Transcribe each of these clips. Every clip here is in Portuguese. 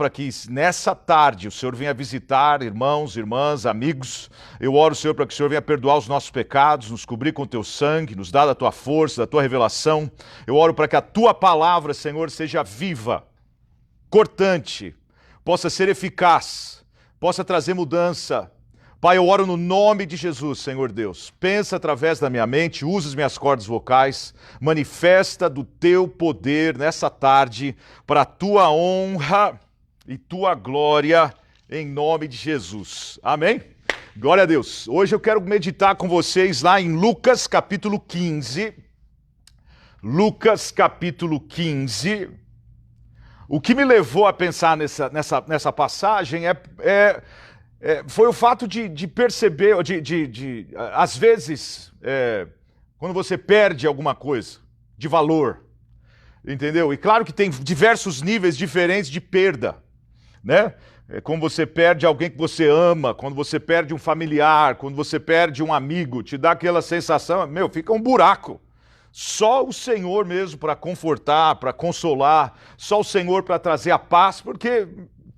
para que nessa tarde o Senhor venha visitar irmãos, irmãs, amigos. Eu oro, Senhor, para que o Senhor venha perdoar os nossos pecados, nos cobrir com teu sangue, nos dar da tua força, da tua revelação. Eu oro para que a tua palavra, Senhor, seja viva, cortante, possa ser eficaz, possa trazer mudança. Pai, eu oro no nome de Jesus, Senhor Deus. Pensa através da minha mente, usa as minhas cordas vocais, manifesta do teu poder nessa tarde para a tua honra e tua glória, em nome de Jesus. Amém? Glória a Deus. Hoje eu quero meditar com vocês lá em Lucas capítulo 15. Lucas capítulo 15. O que me levou a pensar nessa passagem foi o fato de perceber, às vezes, quando você perde alguma coisa de valor, entendeu? E claro que tem diversos níveis diferentes de perda, né? Quando você perde alguém que você ama, quando você perde um familiar, quando você perde um amigo, te dá aquela sensação, fica um buraco. Só o Senhor mesmo para confortar, para consolar, só o Senhor para trazer a paz, porque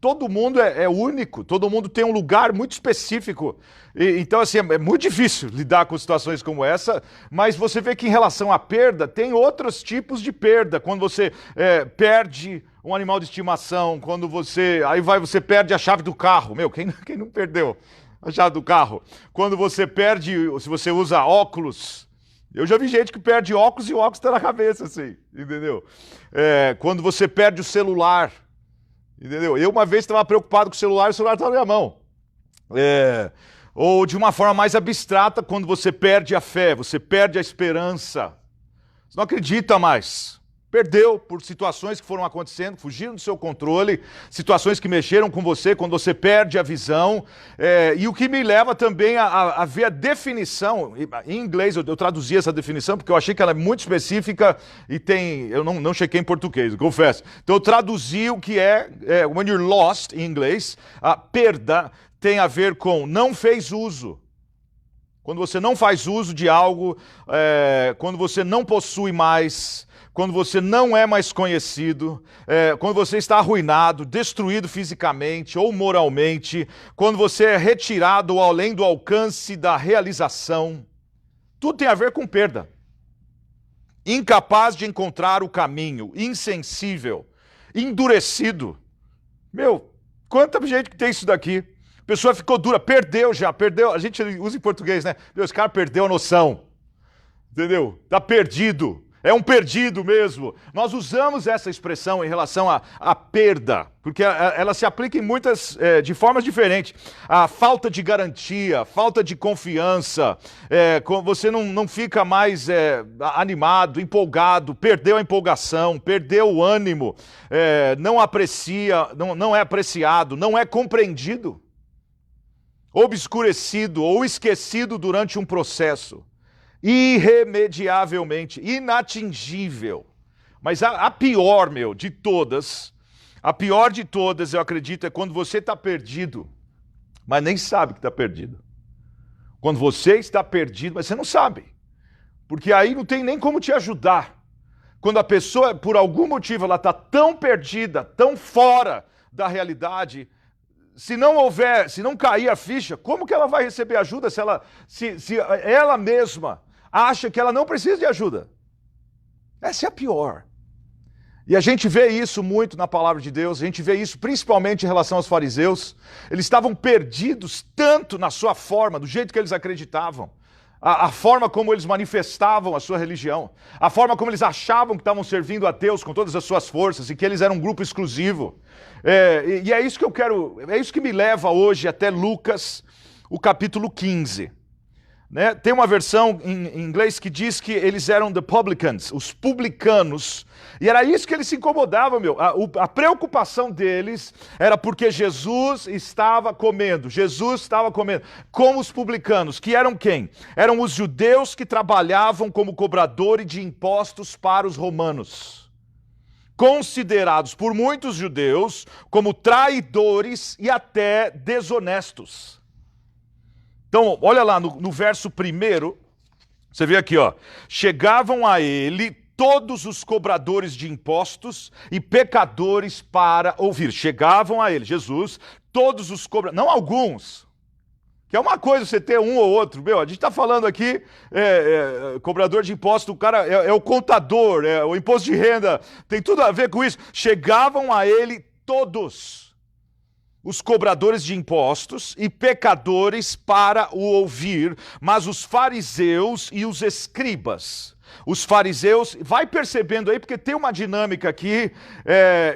todo mundo é único, todo mundo tem um lugar muito específico. Então, assim, é muito difícil lidar com situações como essa, mas você vê que em relação à perda, tem outros tipos de perda. Quando você perde um animal de estimação, quando você perde a chave do carro. Quem não perdeu a chave do carro? Quando você perde, se você usa óculos. Eu já vi gente que perde óculos e o óculos está na cabeça, assim, entendeu? Quando você perde o celular. Entendeu? Eu uma vez estava preocupado com o celular estava na minha mão. Ou de uma forma mais abstrata, quando você perde a fé, você perde a esperança. Você não acredita mais. Perdeu por situações que foram acontecendo, fugiram do seu controle, situações que mexeram com você, quando você perde a visão. E o que me leva também a ver a definição, em inglês eu traduzi essa definição, porque eu achei que ela é muito específica e eu não chequei em português, confesso. Então eu traduzi o que when you're lost, em inglês, a perda tem a ver com não fez uso. Quando você não faz uso de algo, quando você não possui mais, quando você não é mais conhecido, quando você está arruinado, destruído fisicamente ou moralmente, quando você é retirado além do alcance da realização, tudo tem a ver com perda. Incapaz de encontrar o caminho, insensível, endurecido. Quanta gente que tem isso daqui? A pessoa ficou dura, perdeu. A gente usa em português, né? Esse cara perdeu a noção. Entendeu? Tá perdido. É um perdido mesmo. Nós usamos essa expressão em relação à perda, porque ela se aplica de formas diferentes. A falta de garantia, falta de confiança, você não fica mais animado, empolgado, perdeu a empolgação, perdeu o ânimo, não aprecia, não é apreciado, não é compreendido, obscurecido ou esquecido durante um processo. Irremediavelmente, inatingível. Mas a pior, de todas, eu acredito, é quando você está perdido, mas nem sabe que está perdido. Quando você está perdido, mas você não sabe. Porque aí não tem nem como te ajudar. Quando a pessoa, por algum motivo, ela está tão perdida, tão fora da realidade, se não cair a ficha, como que ela vai receber ajuda se ela mesma acha que ela não precisa de ajuda? Essa é a pior. E a gente vê isso muito na palavra de Deus, a gente vê isso principalmente em relação aos fariseus. Eles estavam perdidos tanto na sua forma, do jeito que eles acreditavam, a forma como eles manifestavam a sua religião, a forma como eles achavam que estavam servindo a Deus com todas as suas forças e que eles eram um grupo exclusivo. E é isso que é isso que me leva hoje até Lucas, o capítulo 15. Né? Tem uma versão em inglês que diz que eles eram the publicans, os publicanos, e era isso que eles se incomodavam, A preocupação deles era porque Jesus estava comendo com os publicanos, que eram quem? Eram os judeus que trabalhavam como cobradores de impostos para os romanos, considerados por muitos judeus como traidores e até desonestos. Então, olha lá no verso 1, você vê aqui, chegavam a ele todos os cobradores de impostos e pecadores para ouvir. Chegavam a ele, Jesus, todos os cobradores, não alguns, que é uma coisa você ter um ou outro. Meu, a gente está falando aqui, cobrador de impostos, o cara é o contador, é o imposto de renda, tem tudo a ver com isso. Chegavam a ele todos os cobradores de impostos e pecadores para o ouvir, mas os fariseus e os escribas. Os fariseus, vai percebendo aí, porque tem uma dinâmica aqui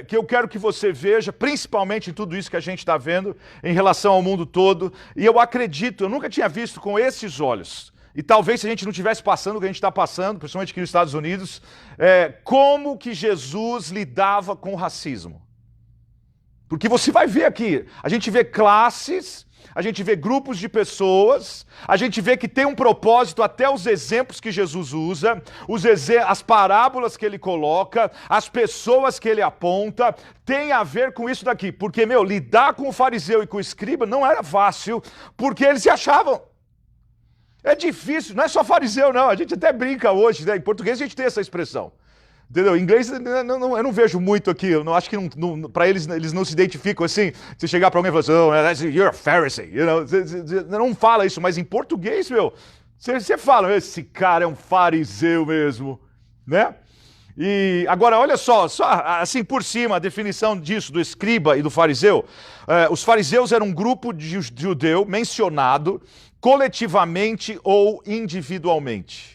que eu quero que você veja, principalmente em tudo isso que a gente está vendo em relação ao mundo todo. E eu acredito, eu nunca tinha visto com esses olhos, e talvez se a gente não estivesse passando o que a gente está passando, principalmente aqui nos Estados Unidos, como que Jesus lidava com o racismo. Porque você vai ver aqui, a gente vê classes, a gente vê grupos de pessoas, a gente vê que tem um propósito, até os exemplos que Jesus usa, as parábolas que ele coloca, as pessoas que ele aponta, tem a ver com isso daqui. Porque, lidar com o fariseu e com o escriba não era fácil, porque eles se achavam. É difícil, não é só fariseu não, a gente até brinca hoje, né? Em português a gente tem essa expressão. Entendeu? Em inglês eu não vejo muito aqui, eu não acho que para eles não se identificam assim. Você chegar para alguém e falar assim, you're a Pharisee, você não fala isso, mas em português, você fala, esse cara é um fariseu mesmo, né? E agora, olha só assim por cima, a definição disso, do escriba e do fariseu. Os fariseus eram um grupo de judeu mencionado coletivamente ou individualmente.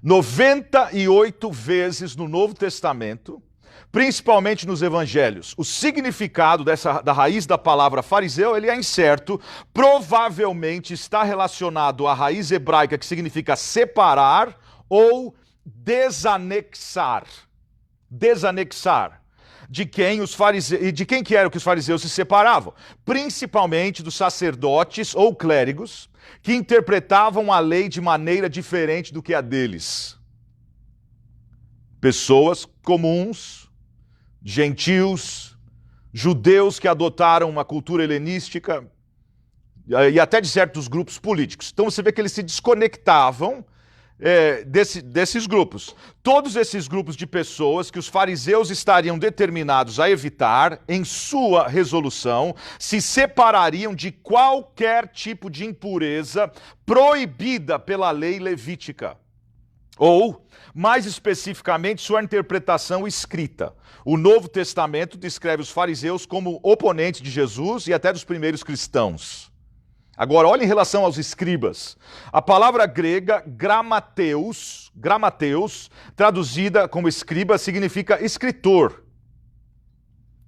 98 vezes no Novo Testamento, principalmente nos Evangelhos, o significado da raiz da palavra fariseu, ele é incerto, provavelmente está relacionado à raiz hebraica que significa separar ou desanexar. Desanexar. De quem que era que os fariseus se separavam? Principalmente dos sacerdotes ou clérigos, que interpretavam a lei de maneira diferente do que a deles. Pessoas comuns, gentios, judeus que adotaram uma cultura helenística e até de certos grupos políticos. Então você vê que eles se desconectavam desses grupos. Todos esses grupos de pessoas que os fariseus estariam determinados a evitar, em sua resolução, se separariam de qualquer tipo de impureza proibida pela lei levítica. Ou, mais especificamente, sua interpretação escrita. O Novo Testamento descreve os fariseus como oponentes de Jesus e até dos primeiros cristãos. Agora, olha em relação aos escribas. A palavra grega gramateus, traduzida como escriba, significa escritor.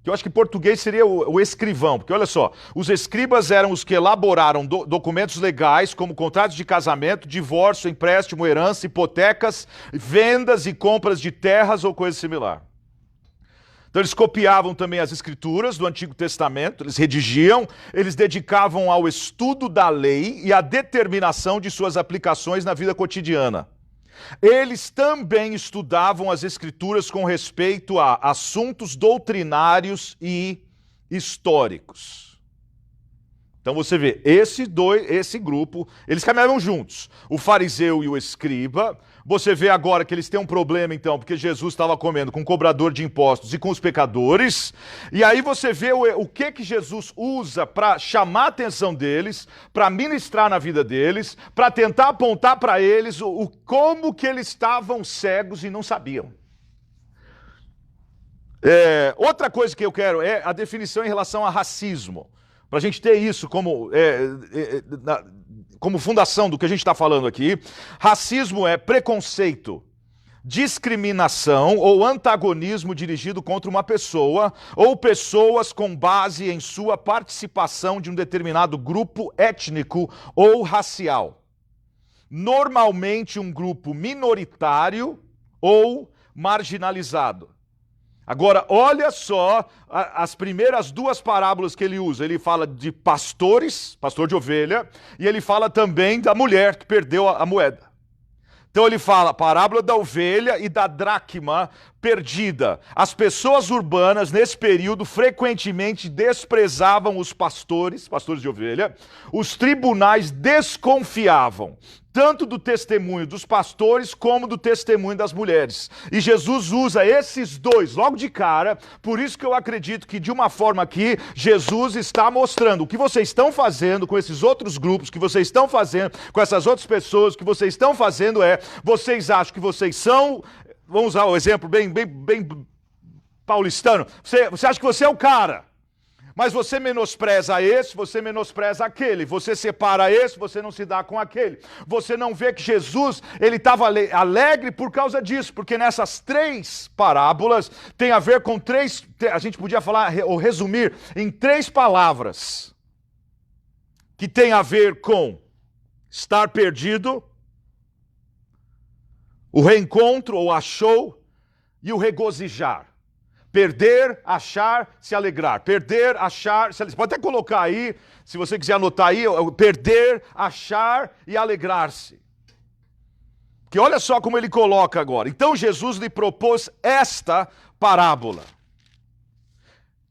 Que eu acho que em português seria o escrivão, porque olha só, os escribas eram os que elaboraram documentos legais, como contratos de casamento, divórcio, empréstimo, herança, hipotecas, vendas e compras de terras ou coisa similar. Então eles copiavam também as escrituras do Antigo Testamento, eles redigiam, eles dedicavam ao estudo da lei e à determinação de suas aplicações na vida cotidiana. Eles também estudavam as escrituras com respeito a assuntos doutrinários e históricos. Então você vê, esse grupo, eles caminhavam juntos, o fariseu e o escriba. Você vê agora que eles têm um problema, então, porque Jesus estava comendo com o cobrador de impostos e com os pecadores. E aí você vê o que Jesus usa para chamar a atenção deles, para ministrar na vida deles, para tentar apontar para eles como que eles estavam cegos e não sabiam. Outra coisa que eu quero é a definição em relação a racismo. Para a gente ter isso como fundação do que a gente está falando aqui. Racismo é preconceito, discriminação ou antagonismo dirigido contra uma pessoa ou pessoas com base em sua participação de um determinado grupo étnico ou racial. Normalmente um grupo minoritário ou marginalizado. Agora, olha só as primeiras duas parábolas que ele usa. Ele fala de pastores, pastor de ovelha, e ele fala também da mulher que perdeu a moeda. Então ele fala a parábola da ovelha e da dracma, perdida. As pessoas urbanas, nesse período, frequentemente desprezavam os pastores de ovelha. Os tribunais desconfiavam tanto do testemunho dos pastores como do testemunho das mulheres. E Jesus usa esses dois logo de cara, por isso que eu acredito que de uma forma aqui, Jesus está mostrando o que vocês estão fazendo com esses outros grupos, que vocês estão fazendo com essas outras pessoas, o que vocês estão fazendo vocês acham que vocês são, vamos usar o exemplo bem paulistano, você acha que você é o cara. Mas você menospreza esse, você menospreza aquele. Você separa esse, você não se dá com aquele. Você não vê que Jesus, ele estava alegre por causa disso. Porque nessas 3 parábolas tem a ver com 3... A gente podia falar ou resumir em 3 palavras. Que tem a ver com estar perdido, o reencontro ou achou e o regozijar. Perder, achar, se alegrar. Perder, achar, se alegrar. Você pode até colocar aí, se você quiser anotar aí, perder, achar e alegrar-se. Que olha só como ele coloca agora. Então Jesus lhe propôs esta parábola.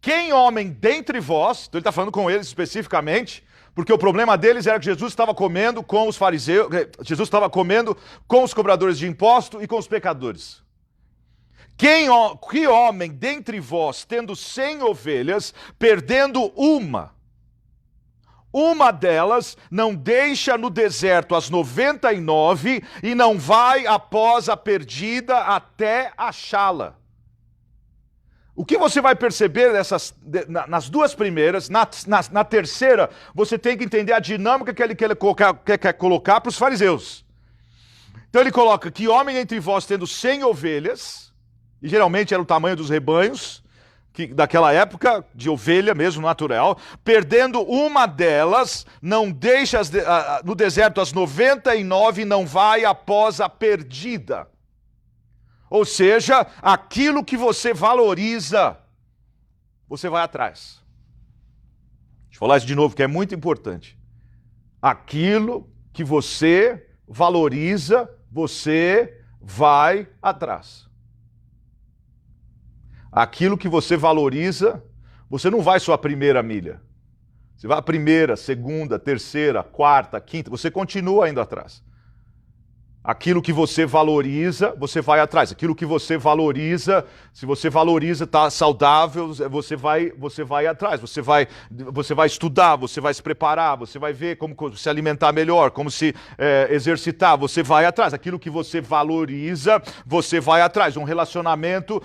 Quem homem dentre vós, então ele está falando com eles especificamente, porque o problema deles era que Jesus estava comendo com os fariseus, Jesus estava comendo com os cobradores de imposto e com os pecadores. Que homem dentre vós, tendo 100 ovelhas, perdendo uma delas, não deixa no deserto as 99 e não vai após a perdida até achá-la? O que você vai perceber nas 2 primeiras, na terceira, você tem que entender a dinâmica que ele quer colocar para os fariseus. Então ele coloca, que homem entre vós tendo 100 ovelhas, e geralmente era o tamanho dos rebanhos, daquela época, de ovelha mesmo, natural, perdendo uma delas, não deixa no deserto as 99 e não vai após a perdida. Ou seja, aquilo que você valoriza, você vai atrás. Deixa eu falar isso de novo, que é muito importante. Aquilo que você valoriza, você vai atrás. Aquilo que você valoriza, você não vai só a primeira milha. Você vai a primeira, segunda, terceira, quarta, quinta, você continua indo atrás. Aquilo que você valoriza, você vai atrás. Aquilo que você valoriza, se você valoriza, está saudável, você vai atrás. Você vai estudar, você vai se preparar, você vai ver como se alimentar melhor, como se exercitar, você vai atrás. Aquilo que você valoriza, você vai atrás. Um relacionamento,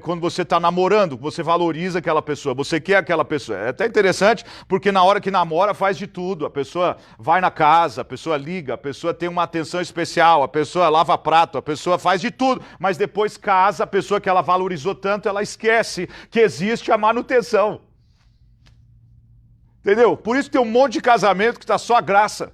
quando você está namorando, você valoriza aquela pessoa, você quer aquela pessoa. É até interessante, porque na hora que namora faz de tudo. A pessoa vai na casa, a pessoa liga, a pessoa tem uma atenção especial, a pessoa lava prato, a pessoa faz de tudo, mas depois casa, a pessoa que ela valorizou tanto, ela esquece que existe a manutenção. Entendeu? Por isso tem um monte de casamento que está só a graça.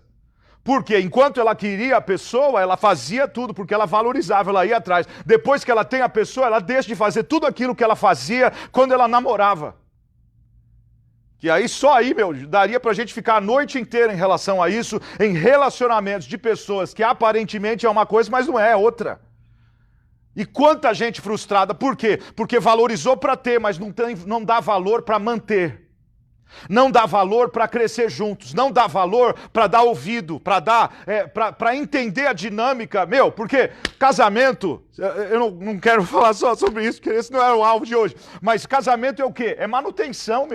Porque enquanto ela queria a pessoa, ela fazia tudo, porque ela valorizava, ela ia atrás. Depois que ela tem a pessoa, ela deixa de fazer tudo aquilo que ela fazia quando ela namorava. Que aí, só aí, daria pra gente ficar a noite inteira em relação a isso, em relacionamentos de pessoas que aparentemente é uma coisa, mas não é outra. E quanta gente frustrada, por quê? Porque valorizou para ter, mas não dá valor para manter. Não dá valor para crescer juntos, não dá valor para dar ouvido, para entender a dinâmica, porque casamento, eu não quero falar só sobre isso, porque esse não é o alvo de hoje, mas casamento é o quê? É manutenção,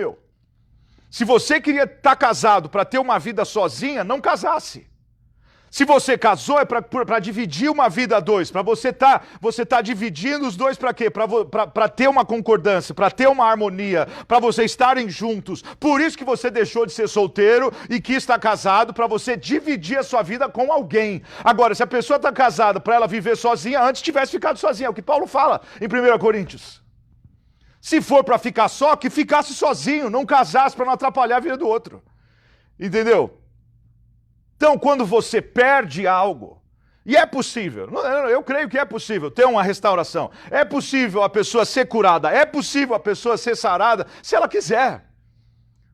Se você queria estar casado para ter uma vida sozinha, não casasse. Se você casou é para dividir uma vida a dois, para você tá dividindo os dois para quê? Para ter uma concordância, para ter uma harmonia, para vocês estarem juntos. Por isso que você deixou de ser solteiro e quis estar casado, para você dividir a sua vida com alguém. Agora, se a pessoa está casada para ela viver sozinha, antes tivesse ficado sozinha, é o que Paulo fala em 1 Coríntios. Se for para ficar só, que ficasse sozinho, não casasse para não atrapalhar a vida do outro. Entendeu? Então, quando você perde algo, e é possível, eu creio que é possível ter uma restauração, é possível a pessoa ser curada, é possível a pessoa ser sarada, se ela quiser.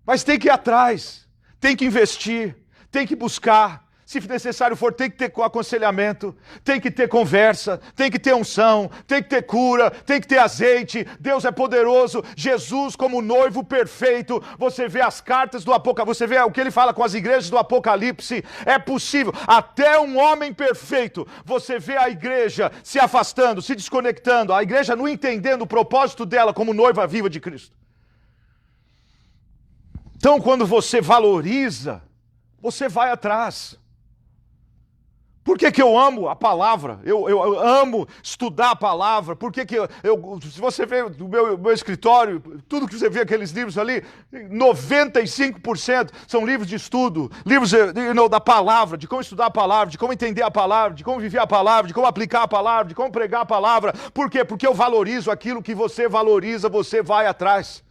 Mas tem que ir atrás, tem que investir, tem que buscar. Se necessário for, tem que ter aconselhamento, tem que ter conversa, tem que ter unção, tem que ter cura, tem que ter azeite. Deus é poderoso. Jesus como noivo perfeito. Você vê as cartas do Apocalipse, você vê o que ele fala com as igrejas do Apocalipse. É possível. Até um homem perfeito. Você vê a igreja se afastando, se desconectando. A igreja não entendendo o propósito dela como noiva viva de Cristo. Então, quando você valoriza, você vai atrás. Por que eu amo a palavra? Eu amo estudar a palavra. Por que se você vê do meu escritório, tudo que você vê aqueles livros ali, 95% são livros de estudo, livros da palavra, de como estudar a palavra, de como entender a palavra, de como viver a palavra, de como aplicar a palavra, de como pregar a palavra. Por quê? Porque eu valorizo aquilo que você valoriza, você vai atrás.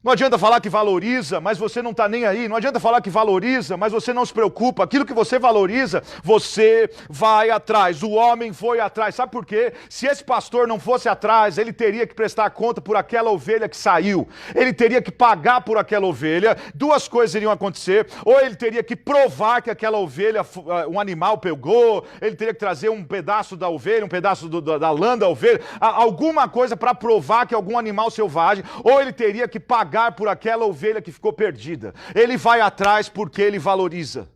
Não adianta falar que valoriza, mas você não está nem aí. Não adianta falar que valoriza, mas você não se preocupa. Aquilo que você valoriza, você vai atrás. O homem foi atrás. Sabe por quê? Se esse pastor não fosse atrás, ele teria que prestar conta por aquela ovelha que saiu. Ele teria que pagar por aquela ovelha. Duas coisas iriam acontecer. Ou ele teria que provar que aquela ovelha, um animal pegou. Ele teria que trazer um pedaço da ovelha, um pedaço da lã da ovelha. Alguma coisa para provar que algum animal selvagem. Ou ele teria que pagar por aquela ovelha que ficou perdida. Ele vai atrás porque ele valoriza.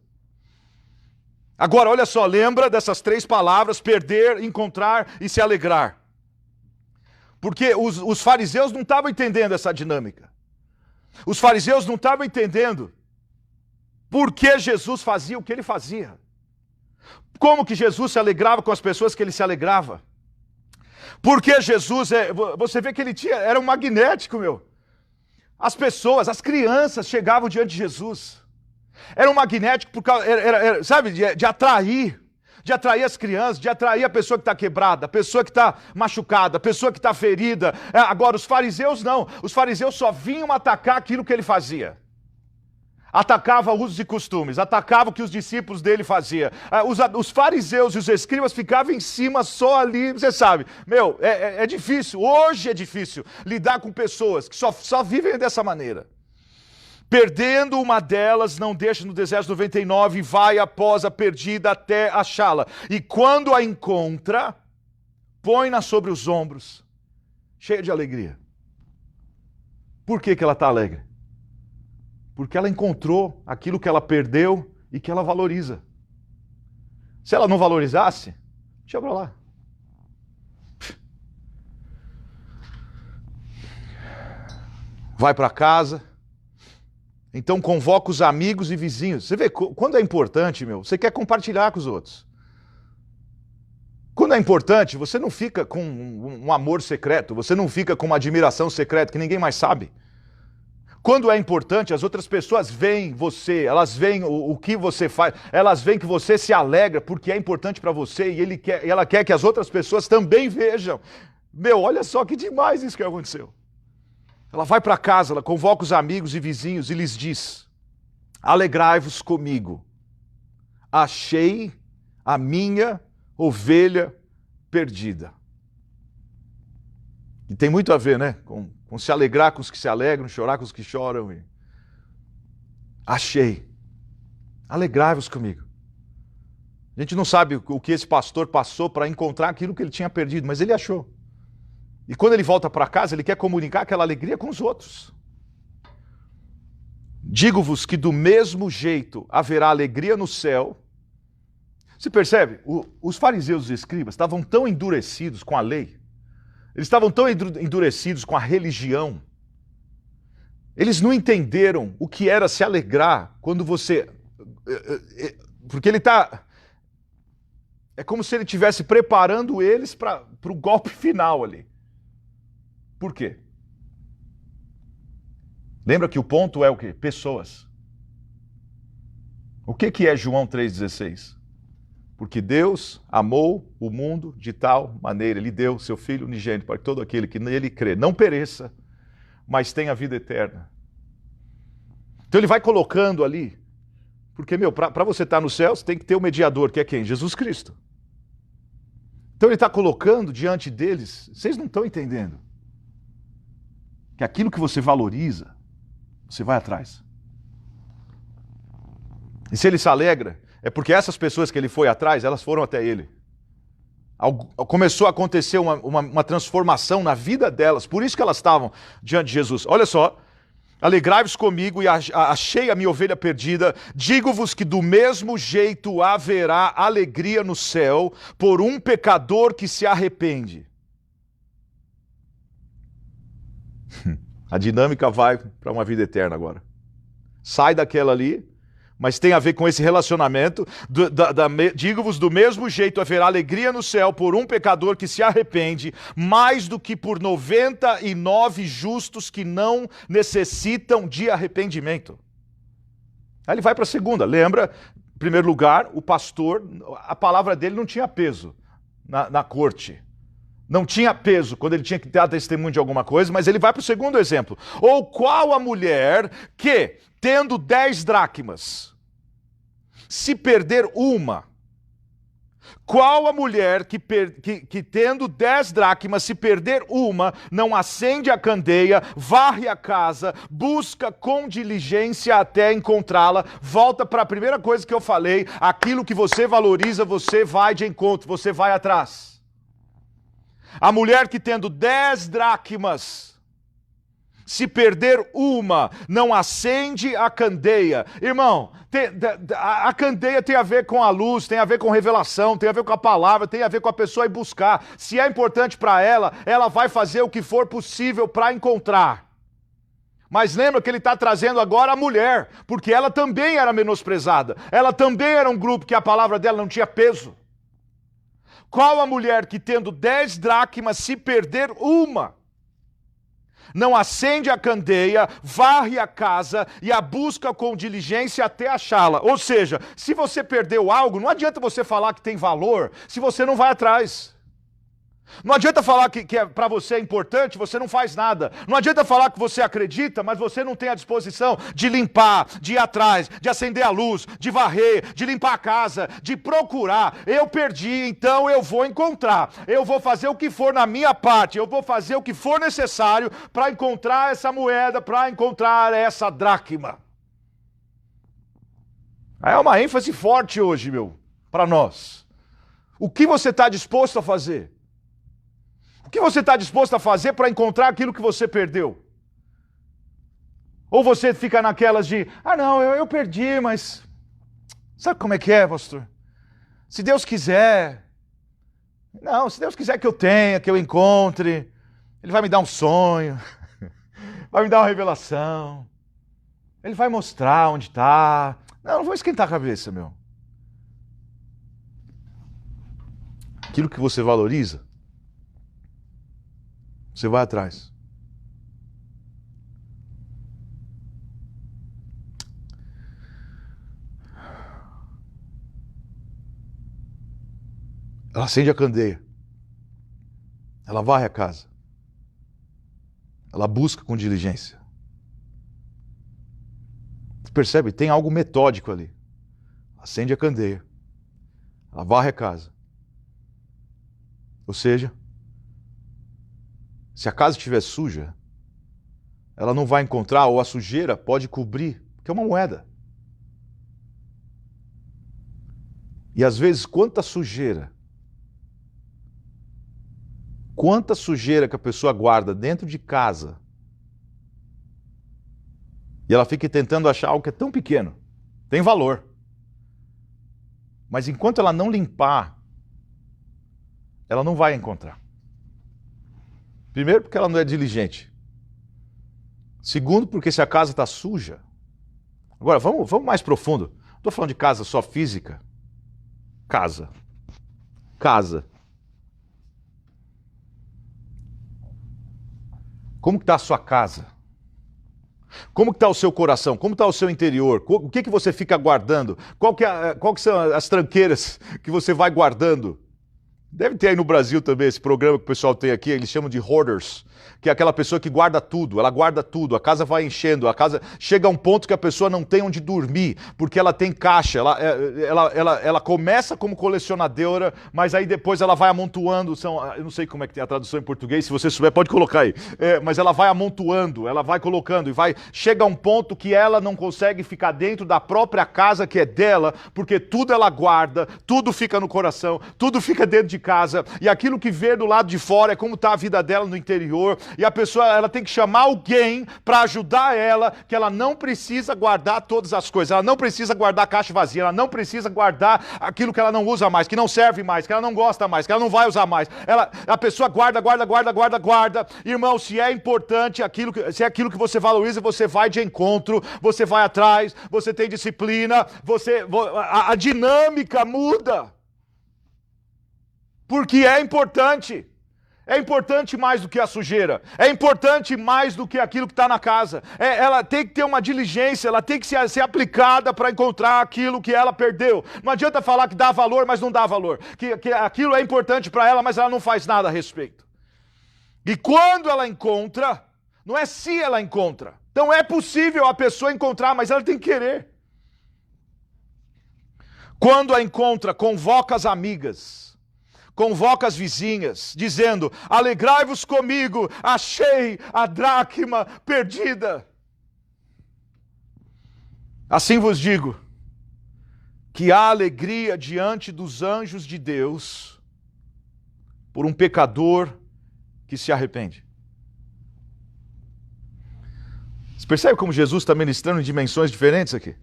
Agora, olha só, lembra dessas três palavras: perder, encontrar e se alegrar. Porque os fariseus não estavam entendendo essa dinâmica. Os fariseus não estavam entendendo por que Jesus fazia o que ele fazia. Como que Jesus se alegrava com as pessoas que ele se alegrava. Porque Jesus, você vê que ele era um magnético, meu. As pessoas, as crianças chegavam diante de Jesus. Era um magnético por causa, sabe, de atrair as crianças, de atrair a pessoa que está quebrada, a pessoa que está machucada, a pessoa que está ferida. Agora, os fariseus não. Os fariseus só vinham atacar aquilo que ele fazia. Atacava usos e costumes, atacava o que os discípulos dele faziam. Os fariseus e os escribas ficavam em cima só ali, você sabe. Meu, é difícil, hoje é difícil lidar com pessoas que só vivem dessa maneira. Perdendo uma delas, não deixa no deserto 99 e vai após a perdida até achá-la. E quando a encontra, põe-na sobre os ombros, cheia de alegria. Por que ela está alegre? Porque ela encontrou aquilo que ela perdeu e que ela valoriza. Se ela não valorizasse, deixa pra lá. Vai para casa. Então convoca os amigos e vizinhos. Você vê, quando é importante, meu, você quer compartilhar com os outros. Quando é importante, você não fica com um amor secreto, você não fica com uma admiração secreta que ninguém mais sabe. Quando é importante, as outras pessoas veem você, elas veem o que você faz, elas veem que você se alegra porque é importante para você e ela quer que as outras pessoas também vejam. Meu, olha só que demais isso que aconteceu. Ela vai para casa, ela convoca os amigos e vizinhos e lhes diz: alegrai-vos comigo, achei a minha ovelha perdida. E tem muito a ver, né, com se alegrar com os que se alegram, chorar com os que choram. Achei. Alegrai-vos comigo. A gente não sabe o que esse pastor passou para encontrar aquilo que ele tinha perdido, mas ele achou. E quando ele volta para casa, ele quer comunicar aquela alegria com os outros. Digo-vos que do mesmo jeito haverá alegria no céu. Você percebe? Os fariseus e os escribas estavam tão endurecidos com a lei, eles estavam tão endurecidos com a religião, eles não entenderam o que era se alegrar quando você... Porque ele está... É como se ele estivesse preparando eles para o golpe final ali. Por quê? Lembra que o ponto é o quê? Pessoas. O que é João 3,16? Porque Deus amou o mundo de tal maneira, Ele deu seu Filho unigênito para que todo aquele que nele crê não pereça, mas tenha vida eterna. Então ele vai colocando ali, porque, meu, para você estar no céu, você tem que ter o mediador, que é quem? Jesus Cristo. Então ele está colocando diante deles, vocês não estão entendendo, que aquilo que você valoriza, você vai atrás. E se ele se alegra, É porque essas pessoas que ele foi atrás, elas foram até ele. Começou a acontecer uma transformação na vida delas, por isso que elas estavam diante de Jesus. Olha só, alegrai-vos comigo e achei a minha ovelha perdida, digo-vos que do mesmo jeito haverá alegria no céu por um pecador que se arrepende. A dinâmica vai para uma vida eterna agora. Sai daquela ali, mas tem a ver com esse relacionamento. Digo-vos, do mesmo jeito haverá alegria no céu por um pecador que se arrepende, mais do que por 99 justos que não necessitam de arrependimento. Aí ele vai para a segunda. Lembra, em primeiro lugar, o pastor, a palavra dele não tinha peso na corte. Não tinha peso quando ele tinha que dar testemunho de alguma coisa, mas ele vai para o segundo exemplo. Ou qual a mulher que, tendo 10 dracmas, se perder uma? Qual a mulher que tendo 10 dracmas, se perder uma, não acende a candeia, varre a casa, busca com diligência até encontrá-la? Volta para a primeira coisa que eu falei, aquilo que você valoriza, você vai de encontro, você vai atrás. A mulher que tendo 10 dracmas, se perder uma, não acende a candeia. Irmão, a candeia tem a ver com a luz, tem a ver com revelação, tem a ver com a palavra, tem a ver com a pessoa ir buscar. Se é importante para ela, ela vai fazer o que for possível para encontrar. Mas lembra que ele está trazendo agora a mulher, porque ela também era menosprezada. Ela também era um grupo que a palavra dela não tinha peso. Qual a mulher que tendo 10 dracmas, se perder uma, não acende a candeia, varre a casa e a busca com diligência até achá-la? Ou seja, se você perdeu algo, não adianta você falar que tem valor se você não vai atrás. Não adianta falar que para você é importante, você não faz nada. Não adianta falar que você acredita, mas você não tem a disposição de limpar, de ir atrás, de acender a luz, de varrer, de limpar a casa, de procurar. Eu perdi, então eu vou encontrar. Eu vou fazer o que for na minha parte, eu vou fazer o que for necessário para encontrar essa moeda, para encontrar essa dracma. É uma ênfase forte hoje, para nós. O que você está disposto a fazer? O que você está disposto a fazer para encontrar aquilo que você perdeu? Ou você fica naquelas de, não, eu perdi, mas sabe como é que é, pastor? Se Deus quiser, se Deus quiser que eu tenha, que eu encontre, Ele vai me dar um sonho, vai me dar uma revelação, Ele vai mostrar onde está. Não vou esquentar a cabeça, Aquilo que você valoriza, você vai atrás. Ela acende a candeia. Ela varre a casa. Ela busca com diligência. Você percebe? Tem algo metódico ali. Acende a candeia. Ela varre a casa. Ou seja, se a casa estiver suja, ela não vai encontrar, ou a sujeira pode cobrir, porque é uma moeda. E às vezes, quanta sujeira que a pessoa guarda dentro de casa, e ela fica tentando achar algo que é tão pequeno, tem valor. Mas enquanto ela não limpar, ela não vai encontrar. Primeiro, porque ela não é diligente. Segundo, porque se a casa está suja. Agora, vamos mais profundo. Não estou falando de casa só física. Casa. Como que está a sua casa? Como que está o seu coração? Como está o seu interior? O que você fica guardando? Qual que são as tranqueiras que você vai guardando Deve ter aí no Brasil também esse programa que o pessoal tem aqui, eles chamam de hoarders, que é aquela pessoa que guarda tudo, ela guarda tudo, a casa vai enchendo, a casa chega a um ponto que a pessoa não tem onde dormir, porque ela tem caixa, ela começa como colecionadora, mas aí depois ela vai amontoando, eu não sei como é que tem a tradução em português, se você souber pode colocar aí, mas ela vai amontoando, ela vai colocando, chega a um ponto que ela não consegue ficar dentro da própria casa que é dela, porque tudo ela guarda, tudo fica no coração, tudo fica dentro de casa, e aquilo que vê do lado de fora é como está a vida dela no interior, e a pessoa ela tem que chamar alguém para ajudar ela, que ela não precisa guardar todas as coisas, ela não precisa guardar a caixa vazia, ela não precisa guardar aquilo que ela não usa mais, que não serve mais, que ela não gosta mais, que ela não vai usar mais. A pessoa guarda. Irmão, se é importante, se é aquilo que você valoriza, você vai de encontro, você vai atrás, você tem disciplina, a dinâmica muda. Porque é importante. É importante mais do que a sujeira. É importante mais do que aquilo que está na casa. Ela tem que ter uma diligência, ela tem que ser aplicada para encontrar aquilo que ela perdeu. Não adianta falar que dá valor, mas não dá valor. Que aquilo é importante para ela, mas ela não faz nada a respeito. E quando ela encontra, não é se ela encontra. Então é possível a pessoa encontrar, mas ela tem que querer. Quando a encontra, convoca as amigas. Convoca as vizinhas, dizendo: alegrai-vos comigo, achei a dracma perdida. Assim vos digo, que há alegria diante dos anjos de Deus por um pecador que se arrepende. Você percebe como Jesus está ministrando em dimensões diferentes aqui?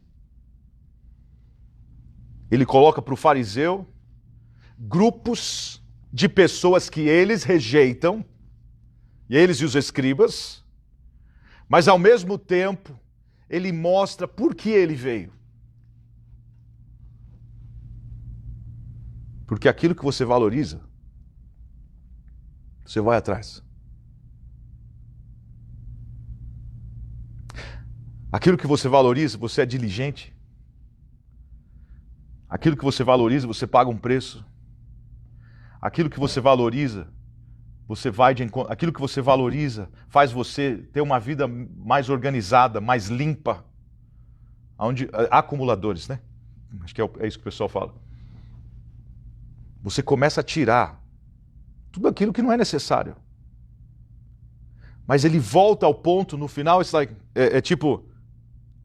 Ele coloca para o fariseu grupos de pessoas que eles rejeitam, e eles e os escribas, mas ao mesmo tempo ele mostra por que ele veio. Porque aquilo que você valoriza, você vai atrás. Aquilo que você valoriza, você é diligente. Aquilo que você valoriza, você paga um preço. Aquilo que você valoriza, você vai de encontro. Aquilo que você valoriza faz você ter uma vida mais organizada, mais limpa. Onde acumuladores, né? Acho que é isso que o pessoal fala. Você começa a tirar tudo aquilo que não é necessário. Mas ele volta ao ponto no final, tipo,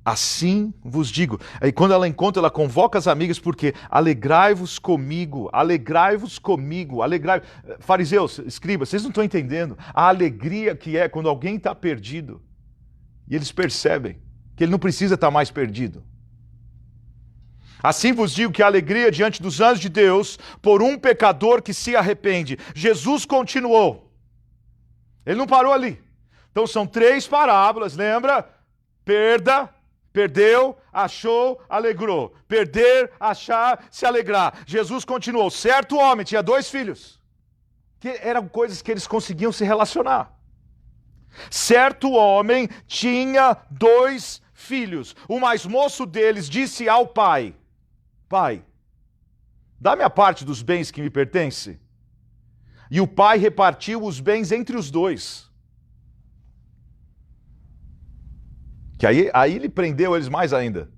assim vos digo. Aí quando ela encontra, ela convoca as amigas, porque alegrai-vos comigo, alegrai-vos comigo, alegrai-vos. Fariseus, escribas, vocês não estão entendendo a alegria que é quando alguém está perdido e eles percebem que ele não precisa estar mais perdido. Assim vos digo que a alegria diante dos anjos de Deus por um pecador que se arrepende. Jesus continuou. Ele não parou ali. Então são 3 parábolas, lembra? Perda, perdeu, achou, alegrou. Perder, achar, se alegrar. Jesus continuou. Certo homem tinha 2 filhos. Que eram coisas que eles conseguiam se relacionar. Certo homem tinha 2 filhos. O mais moço deles disse ao pai: Pai, dá-me a parte dos bens que me pertence. E o pai repartiu os bens entre os 2. Que aí ele prendeu eles mais ainda.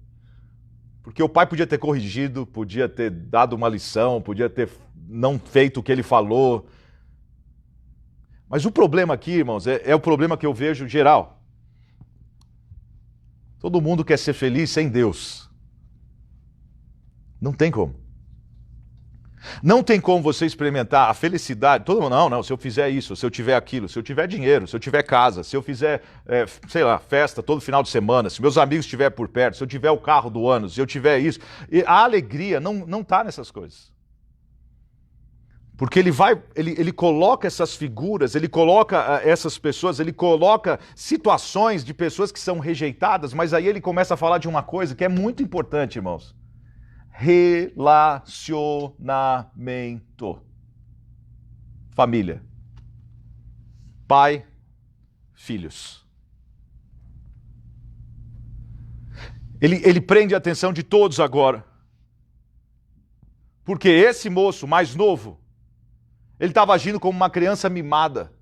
Porque o pai podia ter corrigido, podia ter dado uma lição, podia ter não feito o que ele falou. Mas o problema aqui, irmãos, é o problema que eu vejo geral. Todo mundo quer ser feliz sem Deus. Não tem como. Não tem como você experimentar a felicidade. Todo mundo, não, se eu fizer isso, se eu tiver aquilo, se eu tiver dinheiro, se eu tiver casa, se eu fizer, sei lá, festa todo final de semana, se meus amigos estiverem por perto, se eu tiver o carro do ano, se eu tiver isso. E a alegria não está nessas coisas. Porque ele coloca essas figuras, ele coloca essas pessoas, ele coloca situações de pessoas que são rejeitadas, mas aí ele começa a falar de uma coisa que é muito importante, irmãos. Relacionamento. Família. Pai, filhos. Ele prende a atenção de todos agora. Porque esse moço mais novo, Ele estava agindo como uma criança mimada.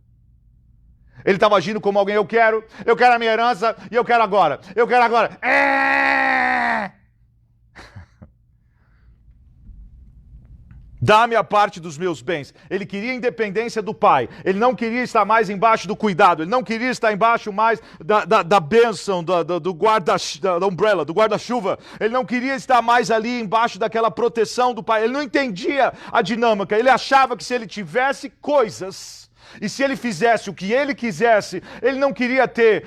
Ele estava agindo como alguém, eu quero a minha herança e eu quero agora. Eu quero agora. Dá-me a parte dos meus bens. Ele queria a independência do pai. Ele não queria estar mais embaixo do cuidado. Ele não queria estar embaixo mais da bênção, do da umbrella, do guarda-chuva. Ele não queria estar mais ali embaixo daquela proteção do pai. Ele não entendia a dinâmica. Ele achava que se ele tivesse coisas e se ele fizesse o que ele quisesse, ele não queria ter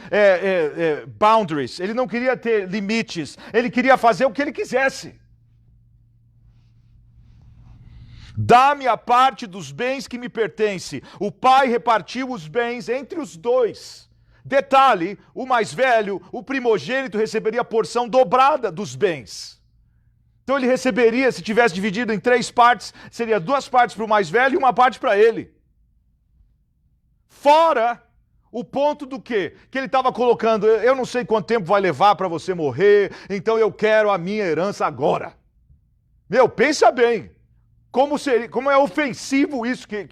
boundaries. Ele não queria ter limites. Ele queria fazer o que ele quisesse. Dá-me a parte dos bens que me pertence. O pai repartiu os bens entre os dois. Detalhe, o mais velho, o primogênito, receberia a porção dobrada dos bens. Então ele receberia, se tivesse dividido em 3 partes, seria 2 partes para o mais velho e 1 parte para ele. Fora o ponto do quê? Que ele estava colocando, eu não sei quanto tempo vai levar para você morrer, então eu quero a minha herança agora. Meu, pensa bem. Como é ofensivo isso que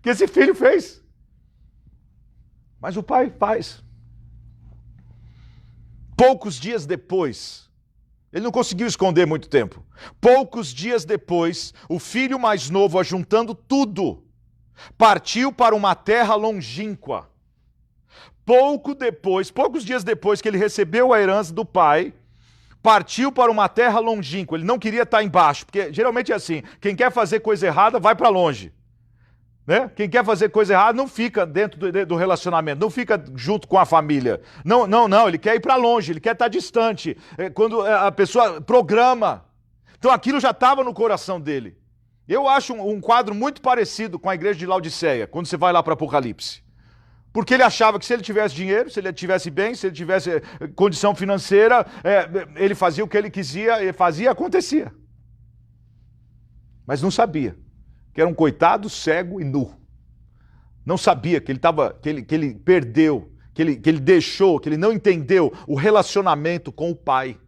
esse filho fez. Mas o pai faz. Poucos dias depois, ele não conseguiu esconder muito tempo. Poucos dias depois, o filho mais novo, ajuntando tudo, partiu para uma terra longínqua. Poucos dias depois que ele recebeu a herança do pai, partiu para uma terra longínqua. Ele não queria estar embaixo, porque geralmente é assim, quem quer fazer coisa errada vai para longe. Né? Quem quer fazer coisa errada não fica dentro do relacionamento, não fica junto com a família. Não, ele quer ir para longe, ele quer estar distante. Quando a pessoa programa. Então aquilo já estava no coração dele. Eu acho um quadro muito parecido com a igreja de Laodiceia, quando você vai lá para Apocalipse. Porque ele achava que se ele tivesse dinheiro, se ele tivesse bem, se ele tivesse condição financeira, ele fazia o que ele quisia, ele fazia e acontecia. Mas não sabia que era um coitado, cego e nu. Não sabia que ele perdeu, que ele deixou, que ele não entendeu o relacionamento com o pai.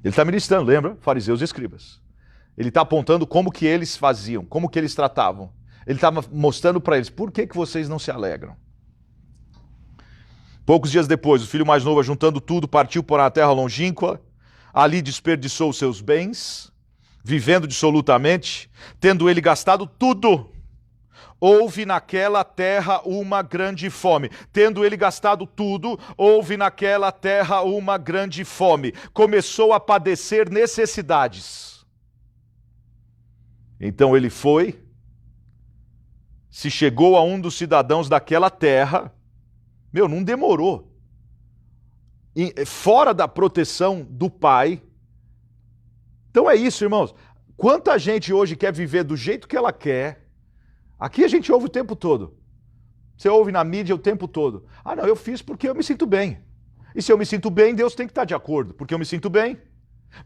Ele está ministrando, lembra? Fariseus e escribas. Ele está apontando como que eles faziam, como que eles tratavam. Ele estava mostrando para eles, por que vocês não se alegram? Poucos dias depois, o filho mais novo, juntando tudo, partiu para uma terra longínqua, ali desperdiçou os seus bens, vivendo dissolutamente, tendo ele gastado tudo. Houve naquela terra uma grande fome. Tendo ele gastado tudo, houve naquela terra uma grande fome. Começou a padecer necessidades. Então ele foi, se chegou a um dos cidadãos daquela terra, não demorou. Fora da proteção do pai. Então é isso, irmãos. Quanta gente hoje quer viver do jeito que ela quer. Aqui a gente ouve o tempo todo. Você ouve na mídia o tempo todo. Não, eu fiz porque eu me sinto bem. E se eu me sinto bem, Deus tem que estar de acordo, porque eu me sinto bem.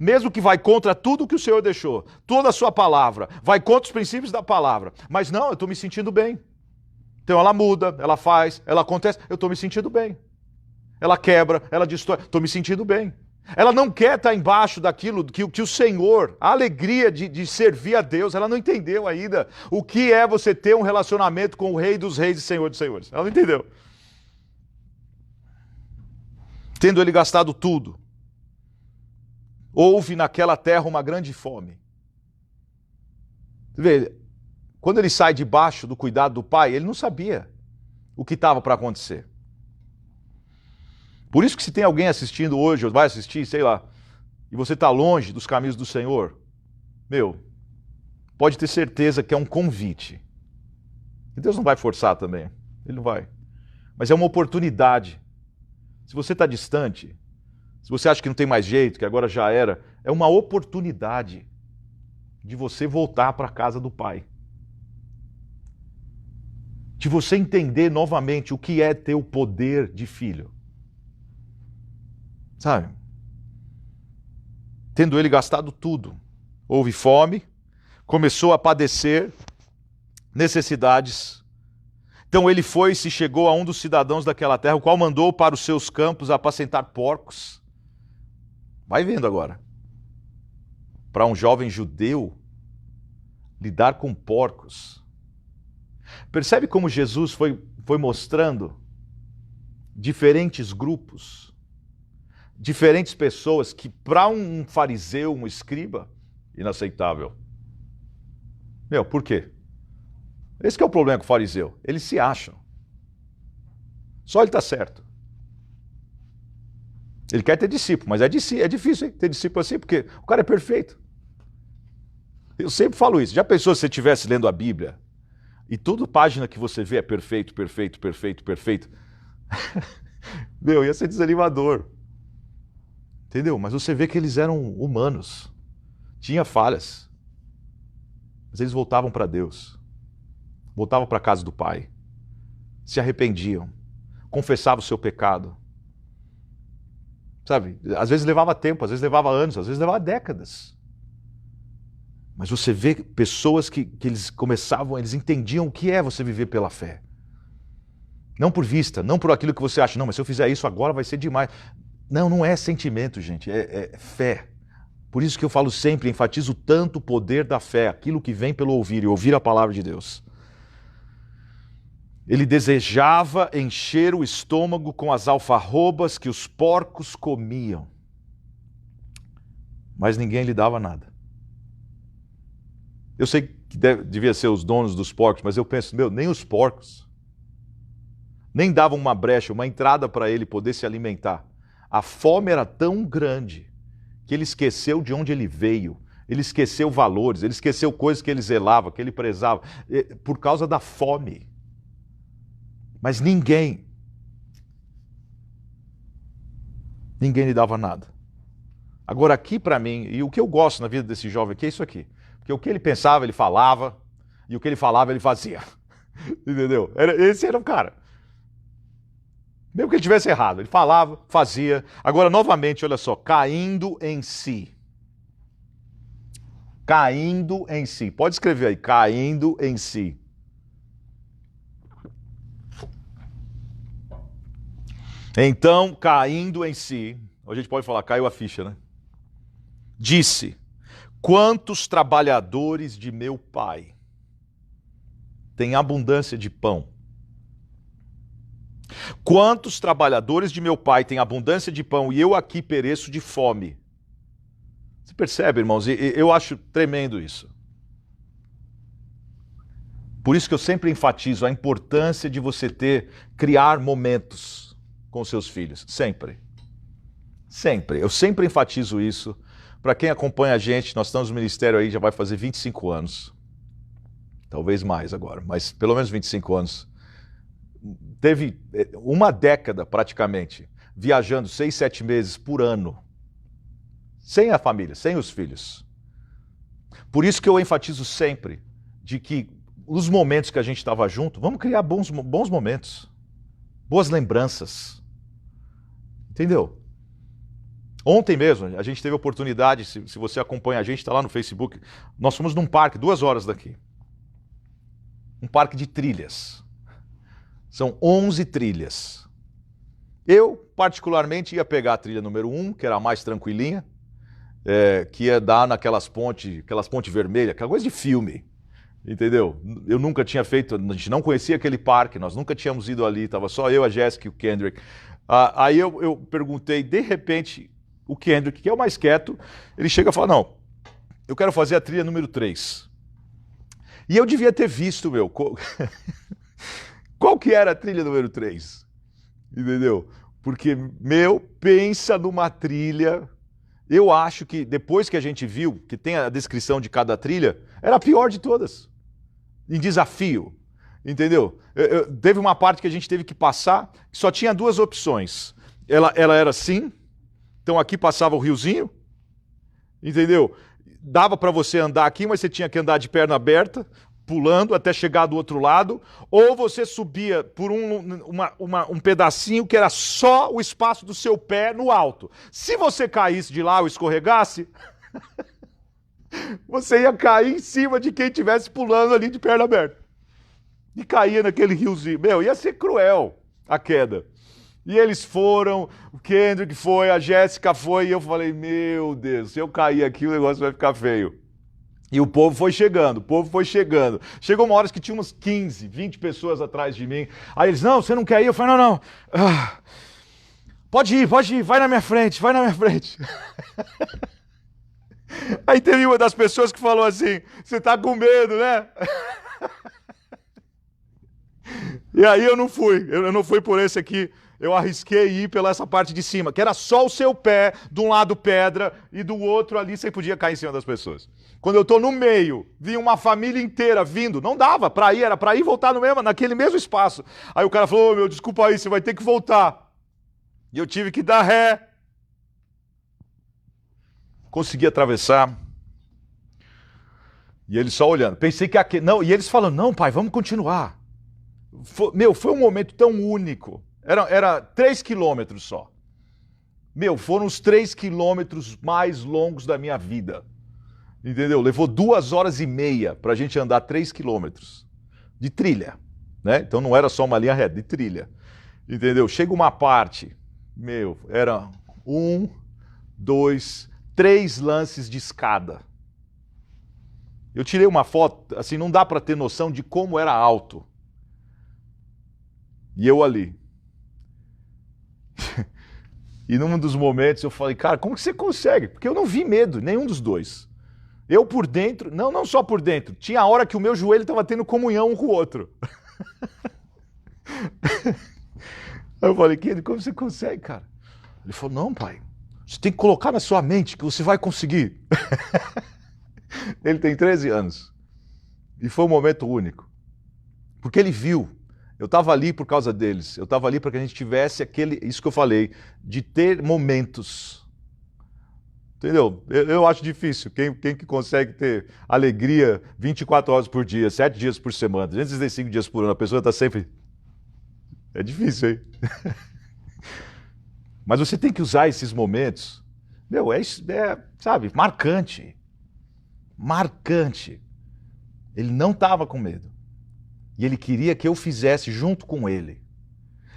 Mesmo que vai contra tudo que o Senhor deixou, toda a sua palavra, vai contra os princípios da palavra. Mas não, eu estou me sentindo bem. Então ela muda, ela faz, ela acontece, eu estou me sentindo bem. Ela quebra, ela destrói, estou me sentindo bem. Ela não quer estar embaixo daquilo que o Senhor, a alegria de servir a Deus, ela não entendeu ainda o que é você ter um relacionamento com o Rei dos Reis e Senhor dos Senhores. Ela não entendeu. Tendo ele gastado tudo, houve naquela terra uma grande fome. Você vê, quando ele sai debaixo do cuidado do pai, ele não sabia o que estava para acontecer. Por isso que se tem alguém assistindo hoje, ou vai assistir, sei lá, e você está longe dos caminhos do Senhor, pode ter certeza que é um convite. E Deus não vai forçar também, Ele não vai. Mas é uma oportunidade. Se você está distante, se você acha que não tem mais jeito, que agora já era, é uma oportunidade de você voltar para a casa do Pai. De você entender novamente o que é ter o poder de filho. Sabe? Tendo ele gastado tudo, houve fome, começou a padecer necessidades. Então ele foi e se chegou a um dos cidadãos daquela terra, o qual mandou para os seus campos apacentar porcos. Vai vendo agora. Para um jovem judeu, lidar com porcos. Percebe como Jesus foi mostrando diferentes grupos, diferentes pessoas que para um fariseu, um escriba, inaceitável. Por quê? Esse que é o problema com o fariseu. Eles se acham. Só ele está certo. Ele quer ter discípulo, mas é difícil, hein, ter discípulo assim, porque o cara é perfeito. Eu sempre falo isso. Já pensou se você estivesse lendo a Bíblia e toda página que você vê é perfeito, perfeito, perfeito, perfeito? Ia ser desanimador. Entendeu? Mas você vê que eles eram humanos. Tinha falhas. Mas eles voltavam para Deus. Voltavam para a casa do Pai. Se arrependiam. Confessavam o seu pecado. Sabe? Às vezes levava tempo, às vezes levava anos, às vezes levava décadas. Mas você vê pessoas que eles começavam, eles entendiam o que é você viver pela fé. Não por vista, não por aquilo que você acha, não, mas se eu fizer isso agora vai ser demais. Não, não é sentimento, gente, é fé. Por isso que eu falo sempre, enfatizo tanto o poder da fé, aquilo que vem pelo ouvir e ouvir a palavra de Deus. Ele desejava encher o estômago com as alfarrobas que os porcos comiam. Mas ninguém lhe dava nada. Eu sei que devia ser os donos dos porcos, mas eu penso, nem os porcos. Nem davam uma brecha, uma entrada para ele poder se alimentar. A fome era tão grande que ele esqueceu de onde ele veio. Ele esqueceu valores, ele esqueceu coisas que ele zelava, que ele prezava, por causa da fome. Mas ninguém lhe dava nada. Agora aqui para mim, e o que eu gosto na vida desse jovem aqui é isso aqui. Porque o que ele pensava, ele falava, e o que ele falava, ele fazia. Entendeu? Esse era o cara. Mesmo que ele tivesse errado, ele falava, fazia. Agora, novamente, olha só, caindo em si. Caindo em si. Pode escrever aí, caindo em si. Então, caindo em si, a gente pode falar, caiu a ficha, né? Disse, quantos trabalhadores de meu pai têm abundância de pão? Quantos trabalhadores de meu pai têm abundância de pão e eu aqui pereço de fome? Você percebe, irmãos? Eu acho tremendo isso. Por isso que eu sempre enfatizo a importância de você criar momentos com seus filhos. Sempre. Sempre. Eu sempre enfatizo isso. Para quem acompanha a gente, nós estamos no ministério aí, já vai fazer 25 anos. Talvez mais agora, mas pelo menos 25 anos. Teve uma década praticamente, viajando 6, 7 meses por ano. Sem a família, sem os filhos. Por isso que eu enfatizo sempre de que os momentos que a gente estava junto, vamos criar bons momentos. Boas lembranças. Entendeu? Ontem mesmo, a gente teve a oportunidade, se você acompanha a gente, está lá no Facebook, nós fomos num parque, 2 horas daqui. Um parque de trilhas. São 11 trilhas. Eu, particularmente, ia pegar a trilha número 1, que era a mais tranquilinha, que ia dar naquelas pontes vermelhas, aquela coisa de filme. Entendeu? Eu nunca tinha feito, a gente não conhecia aquele parque, nós nunca tínhamos ido ali, estava só eu, a Jéssica e o Kendrick. Aí eu perguntei, de repente, o Kendrick, que é o mais quieto, ele chega e fala, não, eu quero fazer a trilha número 3. E eu devia ter visto, qual que era a trilha número 3? Entendeu? Porque, pensa numa trilha, eu acho que depois que a gente viu, que tem a descrição de cada trilha, era a pior de todas. Em desafio, entendeu? Teve uma parte que a gente teve que passar, que só tinha 2 opções. Ela era assim, então aqui passava o riozinho, entendeu? Dava para você andar aqui, mas você tinha que andar de perna aberta, pulando até chegar do outro lado, ou você subia por um pedacinho que era só o espaço do seu pé no alto. Se você caísse de lá ou escorregasse... você ia cair em cima de quem estivesse pulando ali de perna aberta. E caía naquele riozinho. Ia ser cruel a queda. E eles foram, o Kendrick foi, a Jéssica foi, e eu falei, meu Deus, se eu cair aqui o negócio vai ficar feio. E o povo foi chegando, o povo foi chegando. Chegou uma hora que tinha umas 15, 20 pessoas atrás de mim. Aí eles, não, você não quer ir? Eu falei, não. Ah, pode ir, vai na minha frente, vai na minha frente. Aí teve uma das pessoas que falou assim, você tá com medo, né? E aí eu não fui por esse aqui. Eu arrisquei ir pela essa parte de cima, que era só o seu pé, de um lado pedra e do outro ali você podia cair em cima das pessoas. Quando eu tô no meio, vi uma família inteira vindo, não dava pra ir, era pra ir e voltar naquele mesmo espaço. Aí o cara falou, meu, desculpa aí, você vai ter que voltar. E eu tive que dar ré. Consegui atravessar. E eles só olhando. Pensei que aqui... Não, e eles falando, não, pai, vamos continuar. Foi um momento tão único. Era 3 quilômetros só. Foram os 3 quilômetros mais longos da minha vida. Entendeu? Levou 2 horas e meia pra gente andar 3 quilômetros. De trilha. Né? Então não era só uma linha reta, de trilha. Entendeu? Chega uma parte, era 1, 2, 3 lances de escada. Eu tirei uma foto, assim, não dá pra ter noção de como era alto. E eu ali. E num dos momentos eu falei, cara, como que você consegue? Porque eu não vi medo, nenhum dos dois. Eu por dentro, não só por dentro, tinha a hora que o meu joelho estava tendo comunhão um com o outro. Aí eu falei, Kennedy, como você consegue, cara? Ele falou, não, pai, você tem que colocar na sua mente que você vai conseguir. Ele tem 13 anos. E foi um momento único. Porque ele viu. Eu estava ali por causa deles. Eu estava ali para que a gente tivesse isso que eu falei, de ter momentos. Entendeu? Eu acho difícil. Quem que consegue ter alegria 24 horas por dia, 7 dias por semana, 365 dias por ano, a pessoa está sempre... É difícil, hein? Mas você tem que usar esses momentos. Sabe, marcante. Marcante. Ele não estava com medo. E ele queria que eu fizesse junto com ele.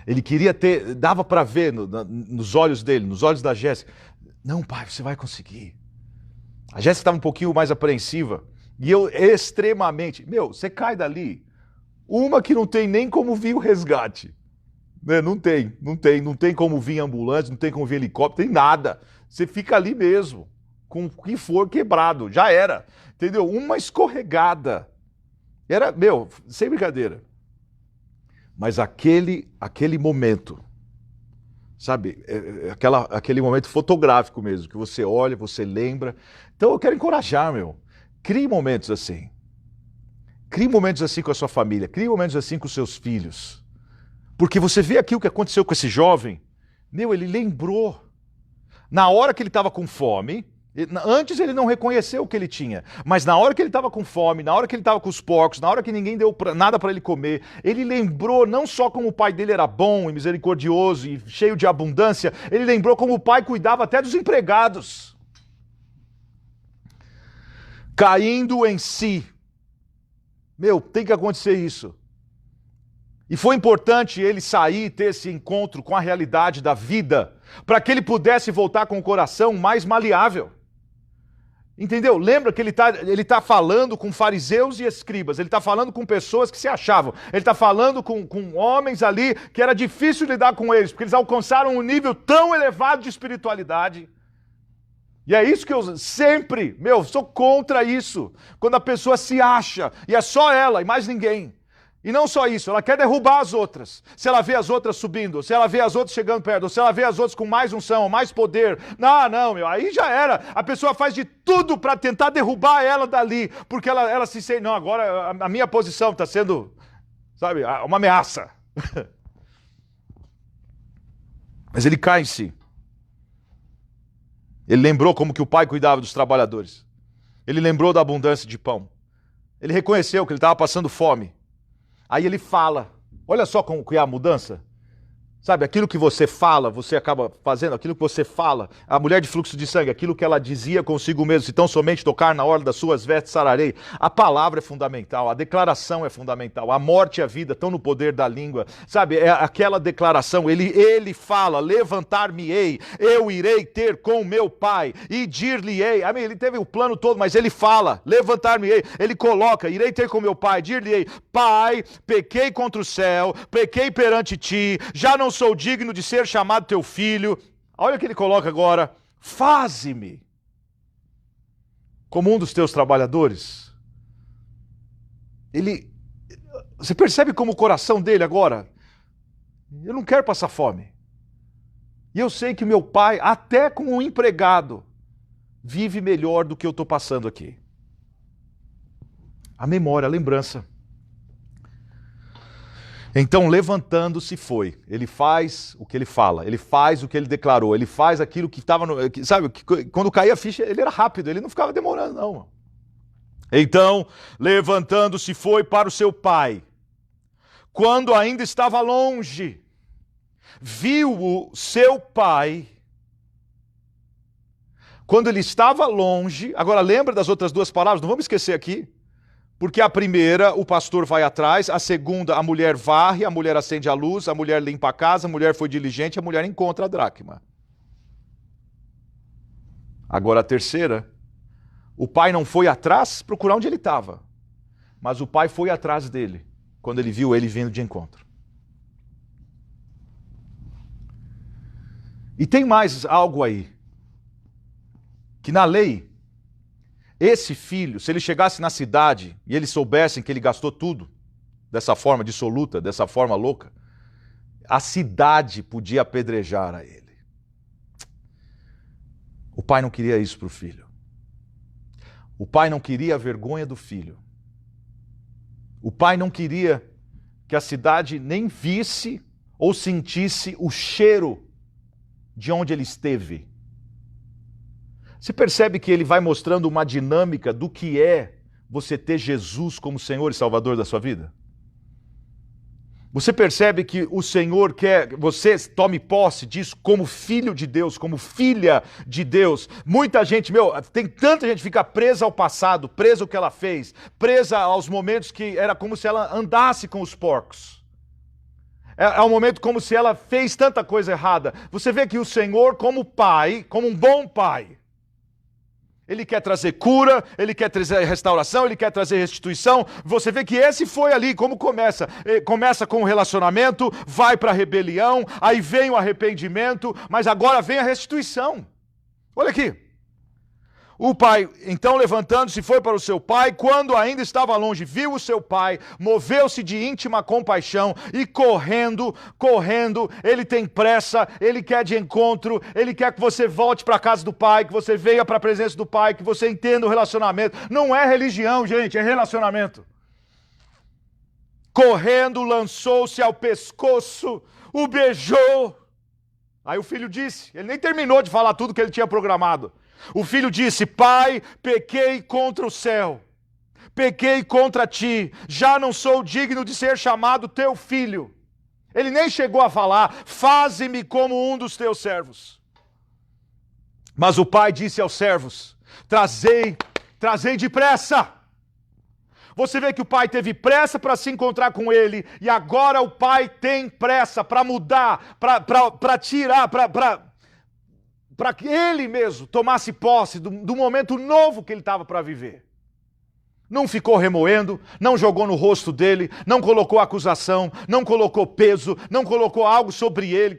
Ele queria ter, dava para ver nos olhos dele, nos olhos da Jéssica. Não, pai, você vai conseguir. A Jéssica estava um pouquinho mais apreensiva. E eu extremamente... você cai dali. Uma que não tem nem como vir o resgate. Né? Não tem como vir ambulante, não tem como vir helicóptero, tem nada. Você fica ali mesmo, com o que for quebrado. Já era. Entendeu? Uma escorregada. Era, sem brincadeira. Mas aquele momento, sabe, aquele momento fotográfico mesmo, que você olha, você lembra. Então eu quero encorajar, crie momentos assim. Crie momentos assim com a sua família, crie momentos assim com os seus filhos. Porque você vê aqui o que aconteceu com esse jovem, ele lembrou. Na hora que ele estava com fome... Antes ele não reconheceu o que ele tinha, mas na hora que ele estava com fome, na hora que ele estava com os porcos, na hora que ninguém deu nada para ele comer, ele lembrou não só como o pai dele era bom e misericordioso e cheio de abundância, ele lembrou como o pai cuidava até dos empregados. Caindo em si. Tem que acontecer isso. E foi importante ele sair e ter esse encontro com a realidade da vida, para que ele pudesse voltar com o coração mais maleável. Entendeu? Lembra que ele tá falando com fariseus e escribas, ele está falando com pessoas que se achavam, ele está falando com homens ali que era difícil lidar com eles, porque eles alcançaram um nível tão elevado de espiritualidade. E é isso que eu sempre, sou contra isso, quando a pessoa se acha, e é só ela e mais ninguém. E não só isso, ela quer derrubar as outras. Se ela vê as outras subindo, se ela vê as outras chegando perto, se ela vê as outras com mais unção, mais poder. Não, aí já era. A pessoa faz de tudo para tentar derrubar ela dali, porque ela se sente, não, agora a minha posição está sendo, sabe, uma ameaça. Mas ele cai em si. Ele lembrou como que o pai cuidava dos trabalhadores. Ele lembrou da abundância de pão. Ele reconheceu que ele estava passando fome. Aí ele fala, olha só como que é a mudança. Sabe, aquilo que você fala, você acaba fazendo, aquilo que você fala. A mulher de fluxo de sangue, aquilo que ela dizia consigo mesmo, se tão somente tocar na orla das suas vestes sararei. A palavra é fundamental, a declaração é fundamental, a morte e a vida estão no poder da língua. Sabe, é aquela declaração, ele fala, levantar-me-ei, eu irei ter com meu pai e dir-lhe-ei. Ele teve o plano todo, mas ele fala, levantar-me-ei, ele coloca, irei ter com meu pai, dir-lhe-ei, pai, pequei contra o céu, pequei perante ti, já não sou digno de ser chamado teu filho. Olha o que ele coloca agora. Faze-me como um dos teus trabalhadores. Você percebe como o coração dele agora? Eu não quero passar fome. E eu sei que meu pai, até com um empregado, vive melhor do que eu estou passando aqui. A memória, a lembrança. Então, levantando-se foi. Ele faz o que ele fala, ele faz o que ele declarou, ele faz aquilo que estava no... Sabe, quando caía a ficha, ele era rápido, ele não ficava demorando, não. Então, levantando-se foi para o seu pai. Quando ainda estava longe, viu o seu pai. Quando ele estava longe, agora lembra das outras duas palavras, não vamos esquecer aqui. Porque a primeira, o pastor vai atrás, a segunda, a mulher varre, a mulher acende a luz, a mulher limpa a casa, a mulher foi diligente, a mulher encontra a dracma. Agora a terceira, o pai não foi atrás procurar onde ele estava, mas o pai foi atrás dele, quando ele viu ele vindo de encontro. E tem mais algo aí, que na lei, esse filho, se ele chegasse na cidade e eles soubessem que ele gastou tudo dessa forma dissoluta, dessa forma louca, a cidade podia apedrejar a ele. O pai não queria isso para o filho. O pai não queria a vergonha do filho. O pai não queria que a cidade nem visse ou sentisse o cheiro de onde ele esteve. Você percebe que ele vai mostrando uma dinâmica do que é você ter Jesus como Senhor e Salvador da sua vida? Você percebe que o Senhor quer que você tome posse disso como filho de Deus, como filha de Deus. Muita gente, tem tanta gente que fica presa ao passado, presa ao que ela fez, presa aos momentos que era como se ela andasse com os porcos. É um momento como se ela fez tanta coisa errada. Você vê que o Senhor, como pai, como um bom pai, ele quer trazer cura, ele quer trazer restauração, ele quer trazer restituição. Você vê que esse foi ali, como começa. Começa com o relacionamento, vai para a rebelião, aí vem o arrependimento, mas agora vem a restituição. Olha aqui. O pai, então levantando-se, foi para o seu pai, quando ainda estava longe, viu o seu pai, moveu-se de íntima compaixão e correndo, ele tem pressa, ele quer de encontro, ele quer que você volte para a casa do pai, que você venha para a presença do pai, que você entenda o relacionamento. Não é religião, gente, é relacionamento. Correndo, lançou-se ao pescoço, o beijou. Aí o filho disse, ele nem terminou de falar tudo que ele tinha programado. O filho disse, pai, pequei contra o céu, pequei contra ti, já não sou digno de ser chamado teu filho. Ele nem chegou a falar, faze-me como um dos teus servos. Mas o pai disse aos servos, trazei depressa. Você vê que o pai teve pressa para se encontrar com ele, e agora o pai tem pressa para mudar, para tirar, para que ele mesmo tomasse posse do momento novo que ele estava para viver. Não ficou remoendo, não jogou no rosto dele, não colocou acusação, não colocou peso, não colocou algo sobre ele,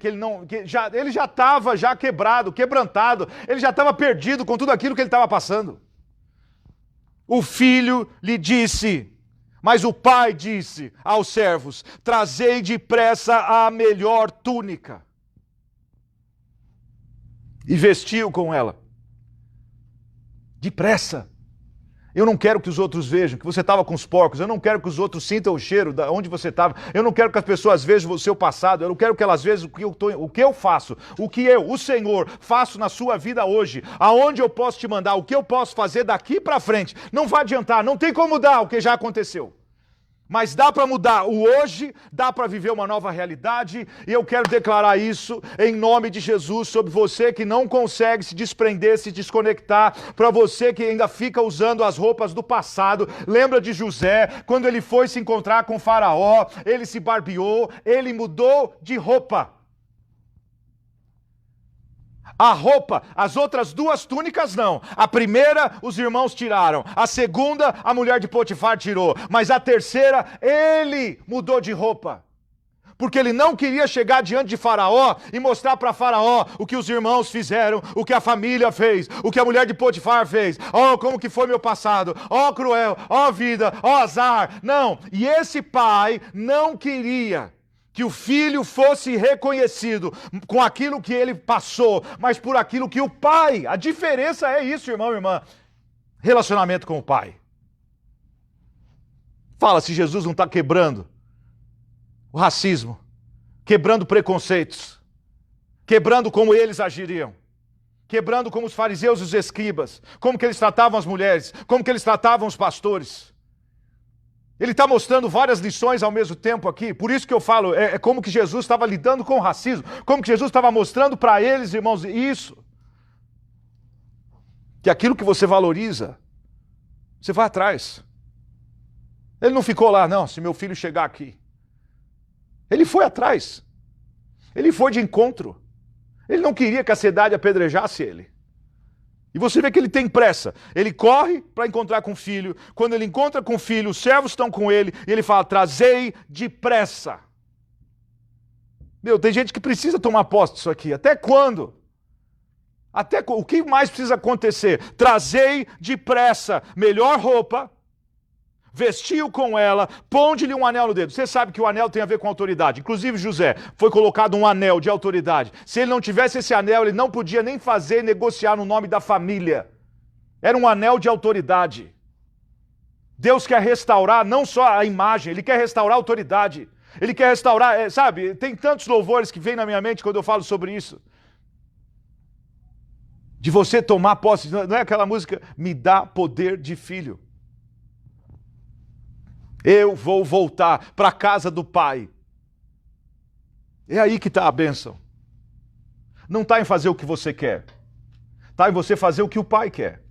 ele já estava quebrado, quebrantado, ele já estava perdido com tudo aquilo que ele estava passando. O filho lhe disse, mas o pai disse aos servos, trazei depressa a melhor túnica. E vestiu com ela. Depressa. Eu não quero que os outros vejam que você estava com os porcos. Eu não quero que os outros sintam o cheiro de onde você estava. Eu não quero que as pessoas vejam o seu passado. Eu não quero que elas vejam o que eu faço. O que eu, o Senhor, faço na sua vida hoje. Aonde eu posso te mandar. O que eu posso fazer daqui para frente. Não vai adiantar. Não tem como mudar o que já aconteceu. Mas dá para mudar o hoje, dá para viver uma nova realidade, e eu quero declarar isso em nome de Jesus sobre você que não consegue se desprender, se desconectar, para você que ainda fica usando as roupas do passado. Lembra de José, quando ele foi se encontrar com Faraó, ele se barbeou, ele mudou de roupa. A roupa, as outras duas túnicas não. A primeira os irmãos tiraram. A segunda a mulher de Potifar tirou. Mas a terceira ele mudou de roupa. Porque ele não queria chegar diante de Faraó e mostrar para Faraó o que os irmãos fizeram, o que a família fez, o que a mulher de Potifar fez. Oh, como que foi meu passado. Oh, cruel. Oh, vida. Oh, azar. Não. E esse pai não queria que o filho fosse reconhecido com aquilo que ele passou, mas por aquilo que o pai... A diferença é isso, irmão e irmã. Relacionamento com o pai. Fala se Jesus não está quebrando o racismo, quebrando preconceitos, quebrando como eles agiriam, quebrando como os fariseus e os escribas, como que eles tratavam as mulheres, como que eles tratavam os pastores. Ele está mostrando várias lições ao mesmo tempo aqui. Por isso que eu falo, é como que Jesus estava lidando com o racismo. Como que Jesus estava mostrando para eles, irmãos, isso. Que aquilo que você valoriza, você vai atrás. Ele não ficou lá, não, se meu filho chegar aqui. Ele foi atrás. Ele foi de encontro. Ele não queria que a cidade apedrejasse ele. E você vê que ele tem pressa. Ele corre para encontrar com o filho. Quando ele encontra com o filho, os servos estão com ele. E ele fala, trazei depressa. Meu, tem gente que precisa tomar posse disso aqui. Até quando? O que mais precisa acontecer? Trazei depressa. Melhor roupa. Vestiu com ela, ponde-lhe um anel no dedo. Você sabe que o anel tem a ver com autoridade. Inclusive José, foi colocado um anel de autoridade. Se ele não tivesse esse anel, ele não podia nem fazer, negociar no nome da família. Era um anel de autoridade. Deus quer restaurar não só a imagem, Ele quer restaurar a autoridade. Ele quer restaurar, sabe, tem tantos louvores que vêm na minha mente quando eu falo sobre isso. De você tomar posse, não é aquela música, me dá poder de filho. Eu vou voltar para a casa do Pai. É aí que está a bênção. Não está em fazer o que você quer. Está em você fazer o que o Pai quer.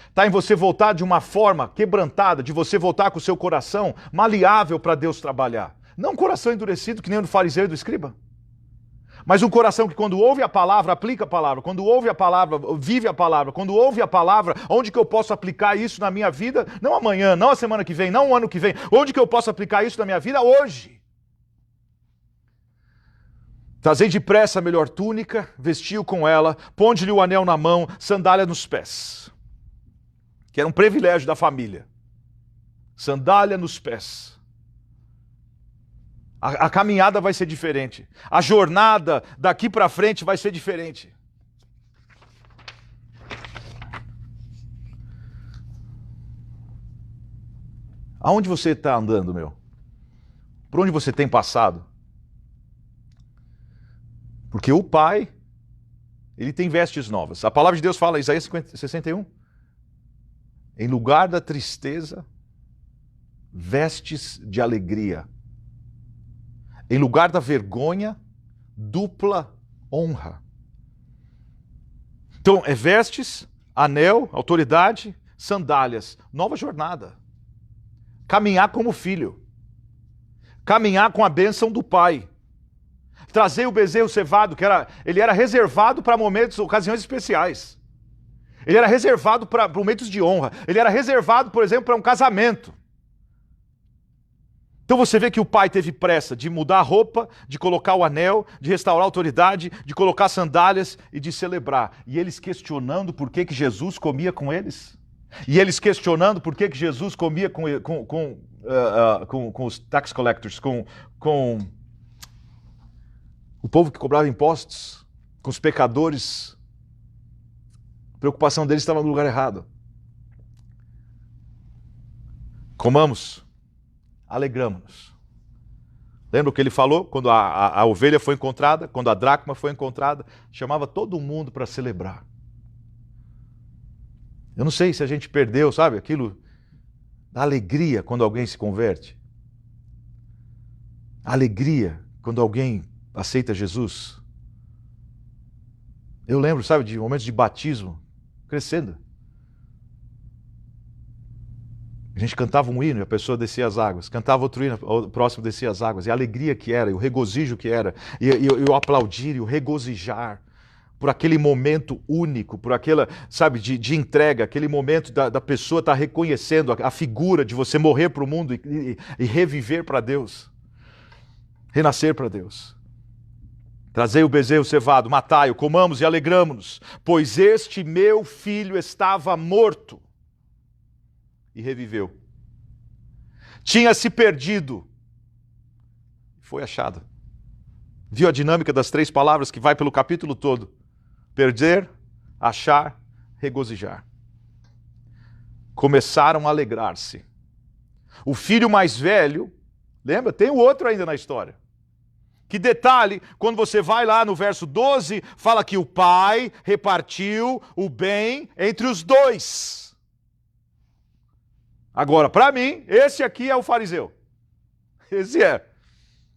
Está em você voltar de uma forma quebrantada, de você voltar com o seu coração maleável para Deus trabalhar. Não um coração endurecido que nem o do fariseu e do escriba. Mas um coração que quando ouve a palavra, aplica a palavra. Quando ouve a palavra, vive a palavra. Quando ouve a palavra, onde que eu posso aplicar isso na minha vida? Não amanhã, não a semana que vem, não o ano que vem. Onde que eu posso aplicar isso na minha vida? Hoje. Trazei depressa a melhor túnica, vestiu com ela, ponde-lhe o anel na mão, sandália nos pés. Que era um privilégio da família. Sandália nos pés. A caminhada vai ser diferente. A jornada daqui para frente vai ser diferente. Aonde você está andando, meu? Por onde você tem passado? Porque o Pai, Ele tem vestes novas. A palavra de Deus fala, Isaías 61. Em lugar da tristeza, vestes de alegria. Em lugar da vergonha, dupla honra. Então, é vestes, anel, autoridade, sandálias. Nova jornada. Caminhar como filho. Caminhar com a bênção do Pai. Trazer o bezerro cevado, ele era reservado para momentos, ocasiões especiais. Ele era reservado para momentos de honra. Ele era reservado, por exemplo, para um casamento. Então você vê que o pai teve pressa de mudar a roupa, de colocar o anel, de restaurar a autoridade, de colocar sandálias e de celebrar. E eles questionando por que Jesus comia com eles. E eles questionando por que Jesus comia com os tax collectors, com o povo que cobrava impostos, com os pecadores. A preocupação deles estava no lugar errado. Comamos. Alegramos-nos. Lembra o que ele falou? Quando a ovelha foi encontrada, quando a dracma foi encontrada, chamava todo mundo para celebrar. Eu não sei se a gente perdeu, sabe, aquilo da alegria quando alguém se converte. A alegria quando alguém aceita Jesus. Eu lembro, sabe, de momentos de batismo, crescendo. A gente cantava um hino e a pessoa descia as águas. Cantava outro hino, o próximo descia as águas. E a alegria que era, e o regozijo que era, e o aplaudir, e o regozijar por aquele momento único, por aquela, sabe, de entrega, aquele momento da pessoa estar reconhecendo a figura de você morrer para o mundo e reviver para Deus. Renascer para Deus. Trazei o bezerro cevado, matai-o, comamos e alegramo-nos, pois este meu filho estava morto e reviveu. Tinha se perdido, foi achado. Viu a dinâmica das 3 palavras que vai pelo capítulo todo? Perder, achar, regozijar. Começaram a alegrar-se. O filho mais velho, lembra? Tem o outro ainda na história. Que detalhe, quando você vai lá no verso 12, fala que o pai repartiu o bem entre os 2. Agora, para mim, esse aqui é o fariseu. Esse é.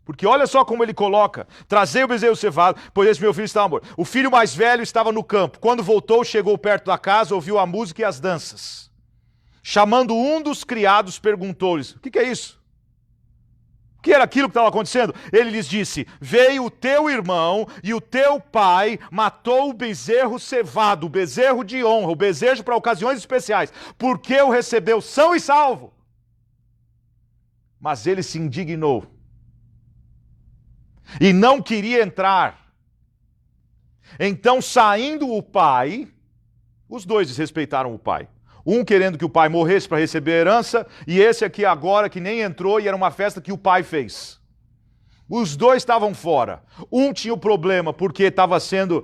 Porque olha só como ele coloca. Trazei o bezerro cevado, pois esse meu filho estava morto. O filho mais velho estava no campo. Quando voltou, chegou perto da casa, ouviu a música e as danças. Chamando um dos criados, perguntou-lhes, o que é isso? O que era aquilo que estava acontecendo? Ele lhes disse, veio o teu irmão e o teu pai matou o bezerro cevado, o bezerro de honra, o bezerro para ocasiões especiais, porque o recebeu são e salvo. Mas ele se indignou e não queria entrar. Então, saindo o pai, os 2 desrespeitaram o pai. Um querendo que o pai morresse para receber a herança, e esse aqui agora que nem entrou e era uma festa que o pai fez. Os 2 estavam fora. Um tinha o problema porque estava sendo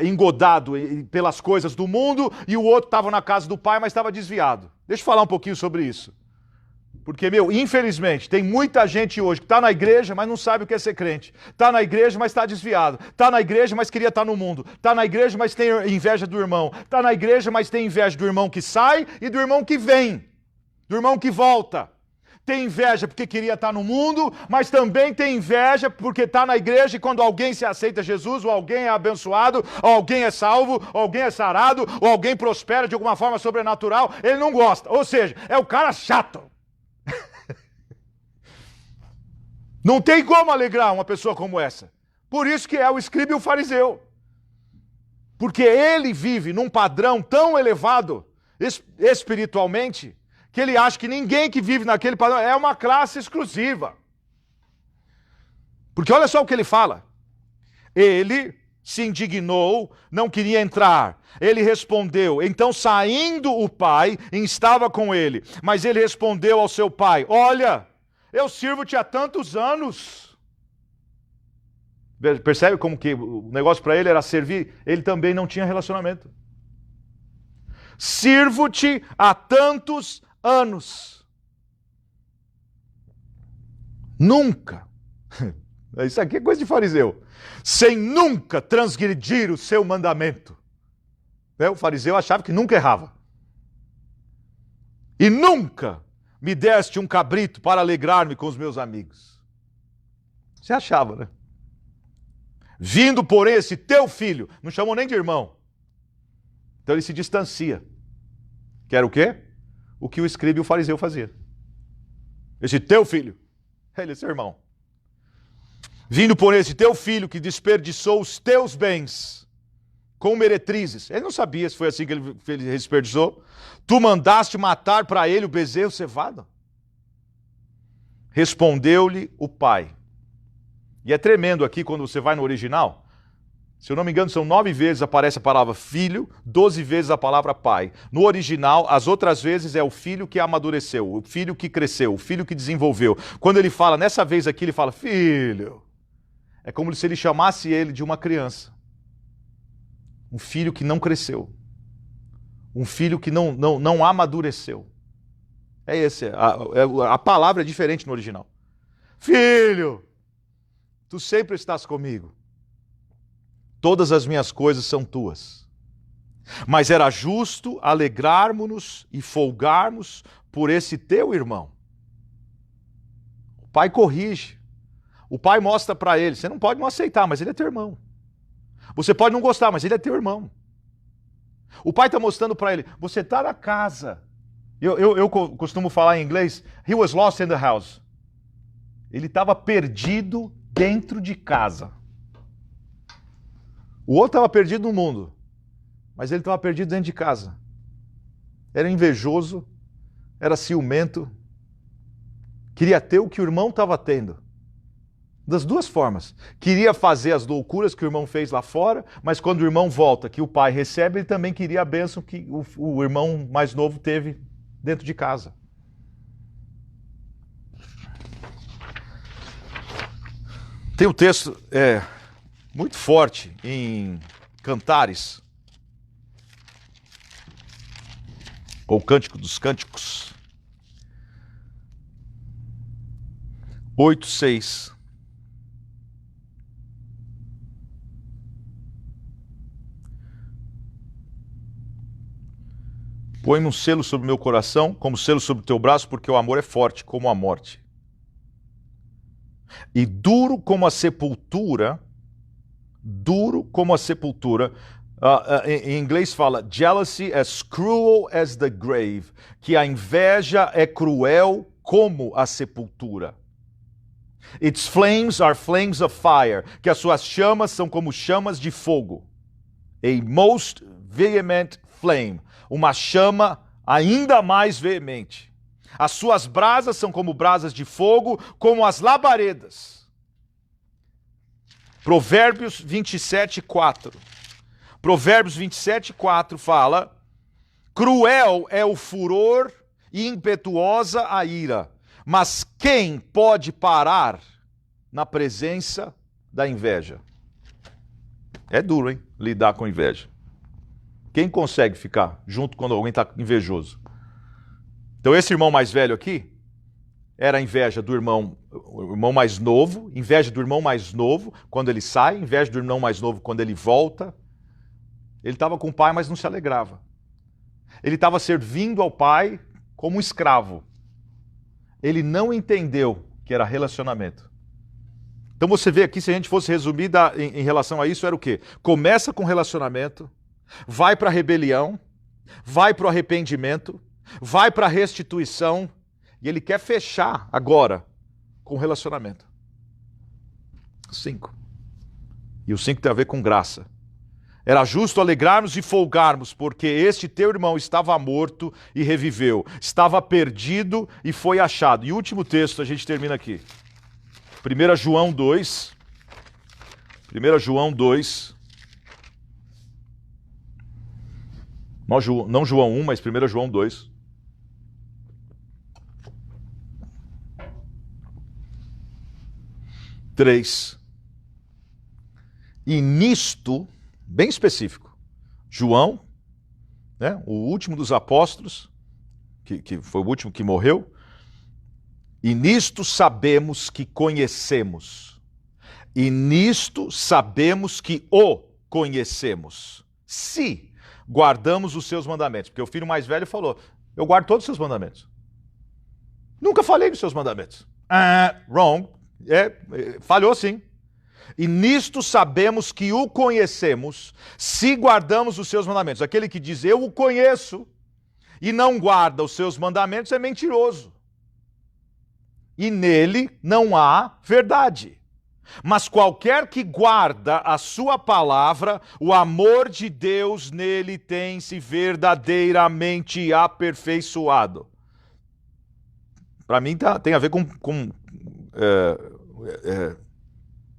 engodado pelas coisas do mundo, e o outro estava na casa do pai, mas estava desviado. Deixa eu falar um pouquinho sobre isso. Porque, infelizmente, tem muita gente hoje que está na igreja, mas não sabe o que é ser crente. Está na igreja, mas está desviado. Está na igreja, mas queria estar no mundo. Está na igreja, mas tem inveja do irmão. Está na igreja, mas tem inveja do irmão que sai e do irmão que vem. Do irmão que volta. Tem inveja porque queria estar no mundo, mas também tem inveja porque está na igreja e quando alguém se aceita Jesus, ou alguém é abençoado, ou alguém é salvo, ou alguém é sarado, ou alguém prospera de alguma forma sobrenatural, ele não gosta. Ou seja, é o cara chato. Não tem como alegrar uma pessoa como essa. Por isso que é o escriba e o fariseu. Porque ele vive num padrão tão elevado espiritualmente que ele acha que ninguém que vive naquele padrão é uma classe exclusiva. Porque olha só o que ele fala. Ele se indignou, não queria entrar. Ele respondeu, então saindo o pai, estava com ele. Mas ele respondeu ao seu pai, olha, eu sirvo-te há tantos anos. Percebe como que o negócio para ele era servir? Ele também não tinha relacionamento. Sirvo-te há tantos anos. Nunca. Isso aqui é coisa de fariseu. Sem nunca transgredir o seu mandamento. O fariseu achava que nunca errava. E nunca me deste um cabrito para alegrar-me com os meus amigos. Você achava, né? Vindo por esse teu filho, não chamou nem de irmão. Então ele se distancia. Que era o quê? O que o escriba e o fariseu faziam. Esse teu filho, ele é seu irmão. Vindo por esse teu filho que desperdiçou os teus bens com meretrizes. Ele não sabia se foi assim que ele desperdiçou. Tu mandaste matar para ele o bezerro cevado? Respondeu-lhe o pai. E é tremendo aqui quando você vai no original. Se eu não me engano, são 9 vezes aparece a palavra filho, 12 vezes a palavra pai. No original, as outras vezes é o filho que amadureceu, o filho que cresceu, o filho que desenvolveu. Quando ele fala, nessa vez aqui, ele fala, filho. É como se ele chamasse ele de uma criança. Um filho que não cresceu. Um filho que não amadureceu. É esse. A palavra é diferente no original. Filho, tu sempre estás comigo. Todas as minhas coisas são tuas. Mas era justo alegrarmos-nos e folgarmos por esse teu irmão. O pai corrige. O pai mostra para ele, você não pode não aceitar, mas ele é teu irmão. Você pode não gostar, mas ele é teu irmão. O pai está mostrando para ele, você está na casa. Eu costumo falar em inglês, he was lost in the house. Ele estava perdido dentro de casa. O outro estava perdido no mundo, mas ele estava perdido dentro de casa. Era invejoso, era ciumento, queria ter o que o irmão estava tendo. Das duas formas. Queria fazer as loucuras que o irmão fez lá fora, mas quando o irmão volta, que o pai recebe, ele também queria a bênção que o irmão mais novo teve dentro de casa. Tem um texto muito forte em Cantares, ou Cântico dos Cânticos, 8:6. Põe um selo sobre o meu coração, como selo sobre o teu braço, porque o amor é forte como a morte. E duro como a sepultura, em inglês fala, jealousy as cruel as the grave, que a inveja é cruel como a sepultura. Its flames are flames of fire, que as suas chamas são como chamas de fogo. A most vehement flame, uma chama ainda mais veemente. As suas brasas são como brasas de fogo, como as labaredas. Provérbios 27:4. Provérbios 27:4 fala: cruel é o furor e impetuosa a ira, mas quem pode parar na presença da inveja? É duro, hein? Lidar com inveja. Quem consegue ficar junto quando alguém está invejoso? Então esse irmão mais velho aqui era a inveja do irmão mais novo, inveja do irmão mais novo quando ele sai, inveja do irmão mais novo quando ele volta. Ele estava com o pai, mas não se alegrava. Ele estava servindo ao pai como um escravo. Ele não entendeu que era relacionamento. Então você vê aqui, se a gente fosse resumir em relação a isso, era o quê? Começa com relacionamento, vai para a rebelião, vai para o arrependimento, vai para a restituição, e ele quer fechar agora com relacionamento. 5. E o 5 tem a ver com graça. Era justo alegrarmos e folgarmos, porque este teu irmão estava morto e reviveu, estava perdido e foi achado. E o último texto, a gente termina aqui. 1 João 2. 1 João 2. Não João 1, mas 1 João 2. E nisto, bem específico, João, né, o último dos apóstolos, que foi o último que morreu, e nisto sabemos que conhecemos, e nisto sabemos que o conhecemos, se guardamos os seus mandamentos. Porque o filho mais velho falou, eu guardo todos os seus mandamentos. Nunca falei dos seus mandamentos. Wrong. Falhou sim. E nisto sabemos que o conhecemos, se guardamos os seus mandamentos. Aquele que diz, eu o conheço, e não guarda os seus mandamentos, é mentiroso. E nele não há verdade. Mas qualquer que guarda a sua palavra, o amor de Deus nele tem-se verdadeiramente aperfeiçoado. Para mim tem a ver com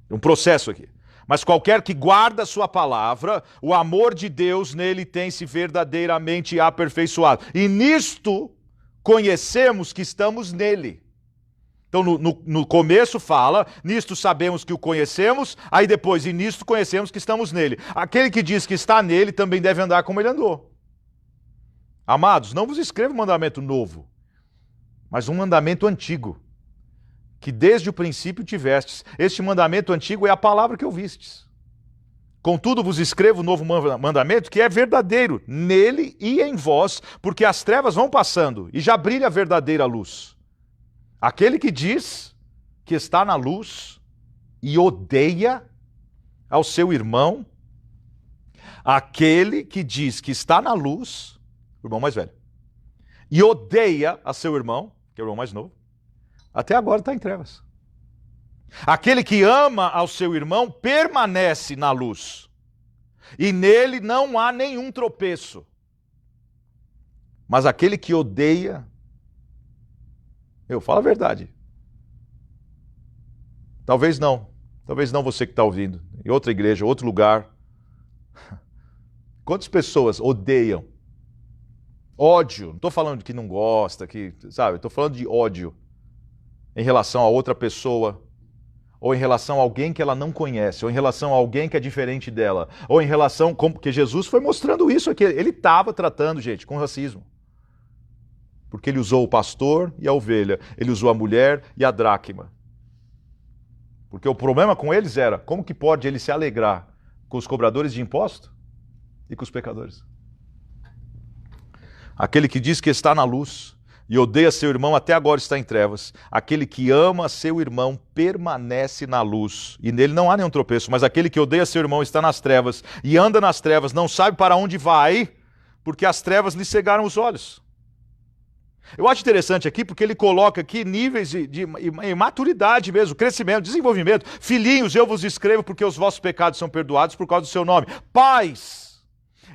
um processo aqui. Mas qualquer que guarda a sua palavra, o amor de Deus nele tem-se verdadeiramente aperfeiçoado. E nisto conhecemos que estamos nele. Então no começo fala, nisto sabemos que o conhecemos, aí depois, e nisto conhecemos que estamos nele. Aquele que diz que está nele também deve andar como ele andou. Amados, não vos escrevo um mandamento novo, mas um mandamento antigo, que desde o princípio tivestes. Este mandamento antigo é a palavra que ouvistes. Contudo vos escrevo um novo mandamento que é verdadeiro, nele e em vós, porque as trevas vão passando e já brilha a verdadeira luz. Aquele que diz que está na luz e odeia ao seu irmão, aquele que diz que está na luz, o irmão mais velho, e odeia a seu irmão, que é o irmão mais novo, até agora está em trevas. Aquele que ama ao seu irmão permanece na luz, e nele não há nenhum tropeço. Mas aquele que odeia, eu falo a verdade. Talvez não você que está ouvindo, em outra igreja, outro lugar. Quantas pessoas odeiam? Ódio, não estou falando de que não gosta, sabe? Estou falando de ódio em relação a outra pessoa, ou em relação a alguém que ela não conhece, ou em relação a alguém que é diferente dela, ou em relação, porque Jesus foi mostrando isso aqui, ele estava tratando, gente, com racismo. Porque ele usou o pastor e a ovelha, ele usou a mulher e a dracma. Porque o problema com eles era, como que pode ele se alegrar com os cobradores de imposto e com os pecadores? Aquele que diz que está na luz e odeia seu irmão até agora está em trevas. Aquele que ama seu irmão permanece na luz e nele não há nenhum tropeço. Mas aquele que odeia seu irmão está nas trevas e anda nas trevas, não sabe para onde vai, porque as trevas lhe cegaram os olhos. Eu acho interessante aqui porque ele coloca aqui níveis de maturidade mesmo, crescimento, desenvolvimento. Filhinhos, eu vos escrevo porque os vossos pecados são perdoados por causa do seu nome. Pais,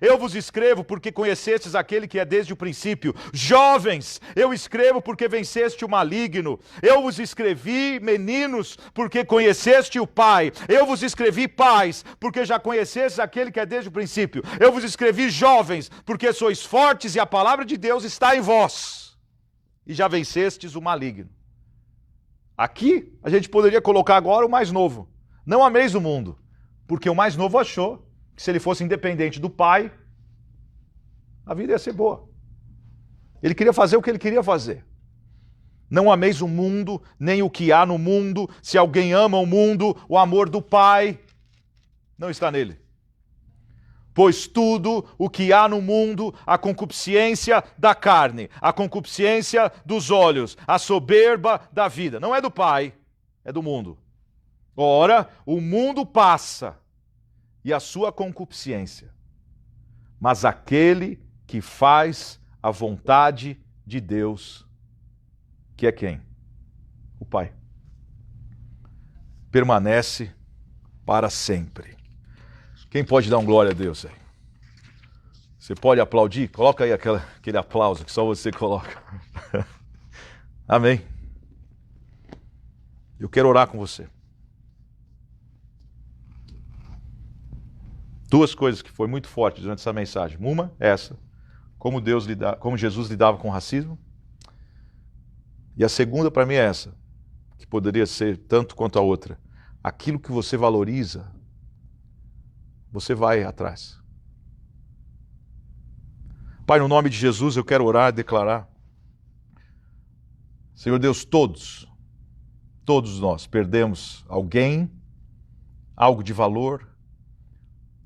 eu vos escrevo porque conhecestes aquele que é desde o princípio. Jovens, eu escrevo porque venceste o maligno. Eu vos escrevi, meninos, porque conheceste o Pai. Eu vos escrevi, pais, porque já conhecestes aquele que é desde o princípio. Eu vos escrevi, jovens, porque sois fortes e a palavra de Deus está em vós. E já vencestes o maligno. Aqui, a gente poderia colocar agora o mais novo. Não ameis o mundo, porque o mais novo achou que se ele fosse independente do pai, a vida ia ser boa. Ele queria fazer o que ele queria fazer. Não ameis o mundo, nem o que há no mundo. Se alguém ama o mundo, o amor do pai não está nele. Pois tudo o que há no mundo, a concupiscência da carne, a concupiscência dos olhos, a soberba da vida, não é do Pai, é do mundo. Ora, o mundo passa e a sua concupiscência, mas aquele que faz a vontade de Deus, que é quem? O Pai. Permanece para sempre. Quem pode dar um glória a Deus aí? Você pode aplaudir? Coloca aí aquele aplauso que só você coloca. Amém. Eu quero orar com você. Duas coisas que foi muito forte durante essa mensagem. Uma, essa, como Jesus lidava com o racismo. E a segunda para mim é essa, que poderia ser tanto quanto a outra. Aquilo que você valoriza, você vai atrás. Pai, no nome de Jesus eu quero orar e declarar. Senhor Deus, todos nós perdemos alguém, algo de valor.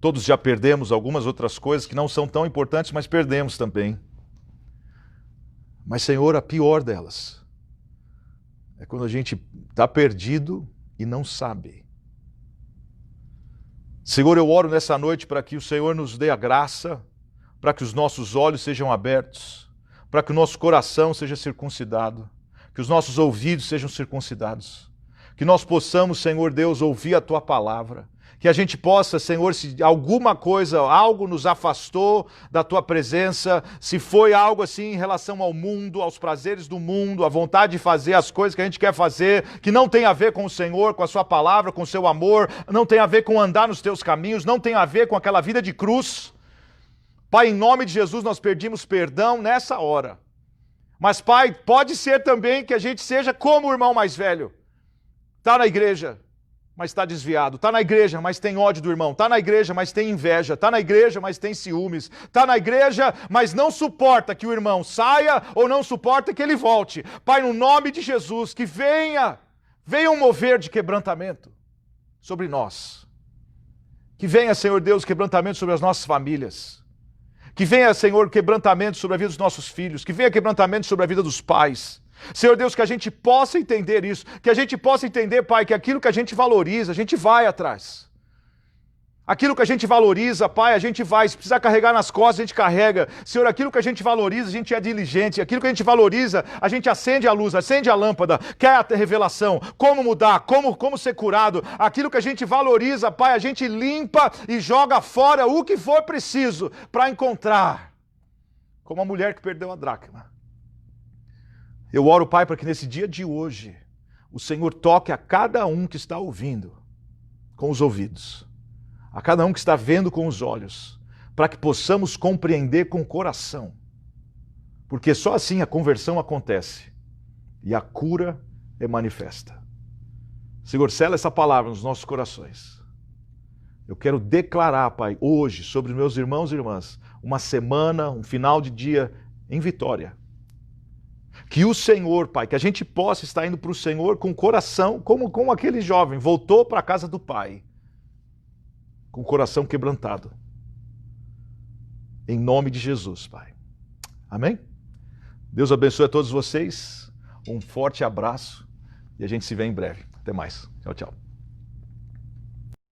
Todos já perdemos algumas outras coisas que não são tão importantes, mas perdemos também. Mas, Senhor, a pior delas é quando a gente está perdido e não sabe. Senhor, eu oro nessa noite para que o Senhor nos dê a graça, para que os nossos olhos sejam abertos, para que o nosso coração seja circuncidado, que os nossos ouvidos sejam circuncidados, que nós possamos, Senhor Deus, ouvir a Tua palavra, que a gente possa, Senhor, se alguma coisa, algo nos afastou da Tua presença, se foi algo assim em relação ao mundo, aos prazeres do mundo, a vontade de fazer as coisas que a gente quer fazer, que não tem a ver com o Senhor, com a Sua palavra, com o Seu amor, não tem a ver com andar nos Teus caminhos, não tem a ver com aquela vida de cruz. Pai, em nome de Jesus, nós pedimos perdão nessa hora. Mas, Pai, pode ser também que a gente seja como o irmão mais velho. Está na igreja, mas está desviado. Está na igreja, mas tem ódio do irmão. Está na igreja, mas tem inveja. Está na igreja, mas tem ciúmes. Está na igreja, mas não suporta que o irmão saia ou não suporta que ele volte. Pai, no nome de Jesus, que venha um mover de quebrantamento sobre nós. Que venha, Senhor Deus, quebrantamento sobre as nossas famílias. Que venha, Senhor, quebrantamento sobre a vida dos nossos filhos. Que venha quebrantamento sobre a vida dos pais. Senhor Deus, que a gente possa entender isso, que a gente possa entender, Pai, que aquilo que a gente valoriza, a gente vai atrás. Aquilo que a gente valoriza, Pai, a gente vai. Se precisar carregar nas costas, a gente carrega. Senhor, aquilo que a gente valoriza, a gente é diligente. Aquilo que a gente valoriza, a gente acende a luz, acende a lâmpada, quer a revelação, como mudar, como ser curado. Aquilo que a gente valoriza, Pai, a gente limpa e joga fora o que for preciso para encontrar. Como a mulher que perdeu a dracma. Eu oro, Pai, para que nesse dia de hoje, o Senhor toque a cada um que está ouvindo com os ouvidos. A cada um que está vendo com os olhos, para que possamos compreender com o coração. Porque só assim a conversão acontece e a cura é manifesta. Senhor, sela essa palavra nos nossos corações. Eu quero declarar, Pai, hoje, sobre meus irmãos e irmãs, uma semana, um final de dia em vitória. Que o Senhor, Pai, que a gente possa estar indo para o Senhor com o coração, como aquele jovem, voltou para a casa do Pai. Com o coração quebrantado. Em nome de Jesus, Pai. Amém? Deus abençoe a todos vocês. Um forte abraço e a gente se vê em breve. Até mais. Tchau, tchau.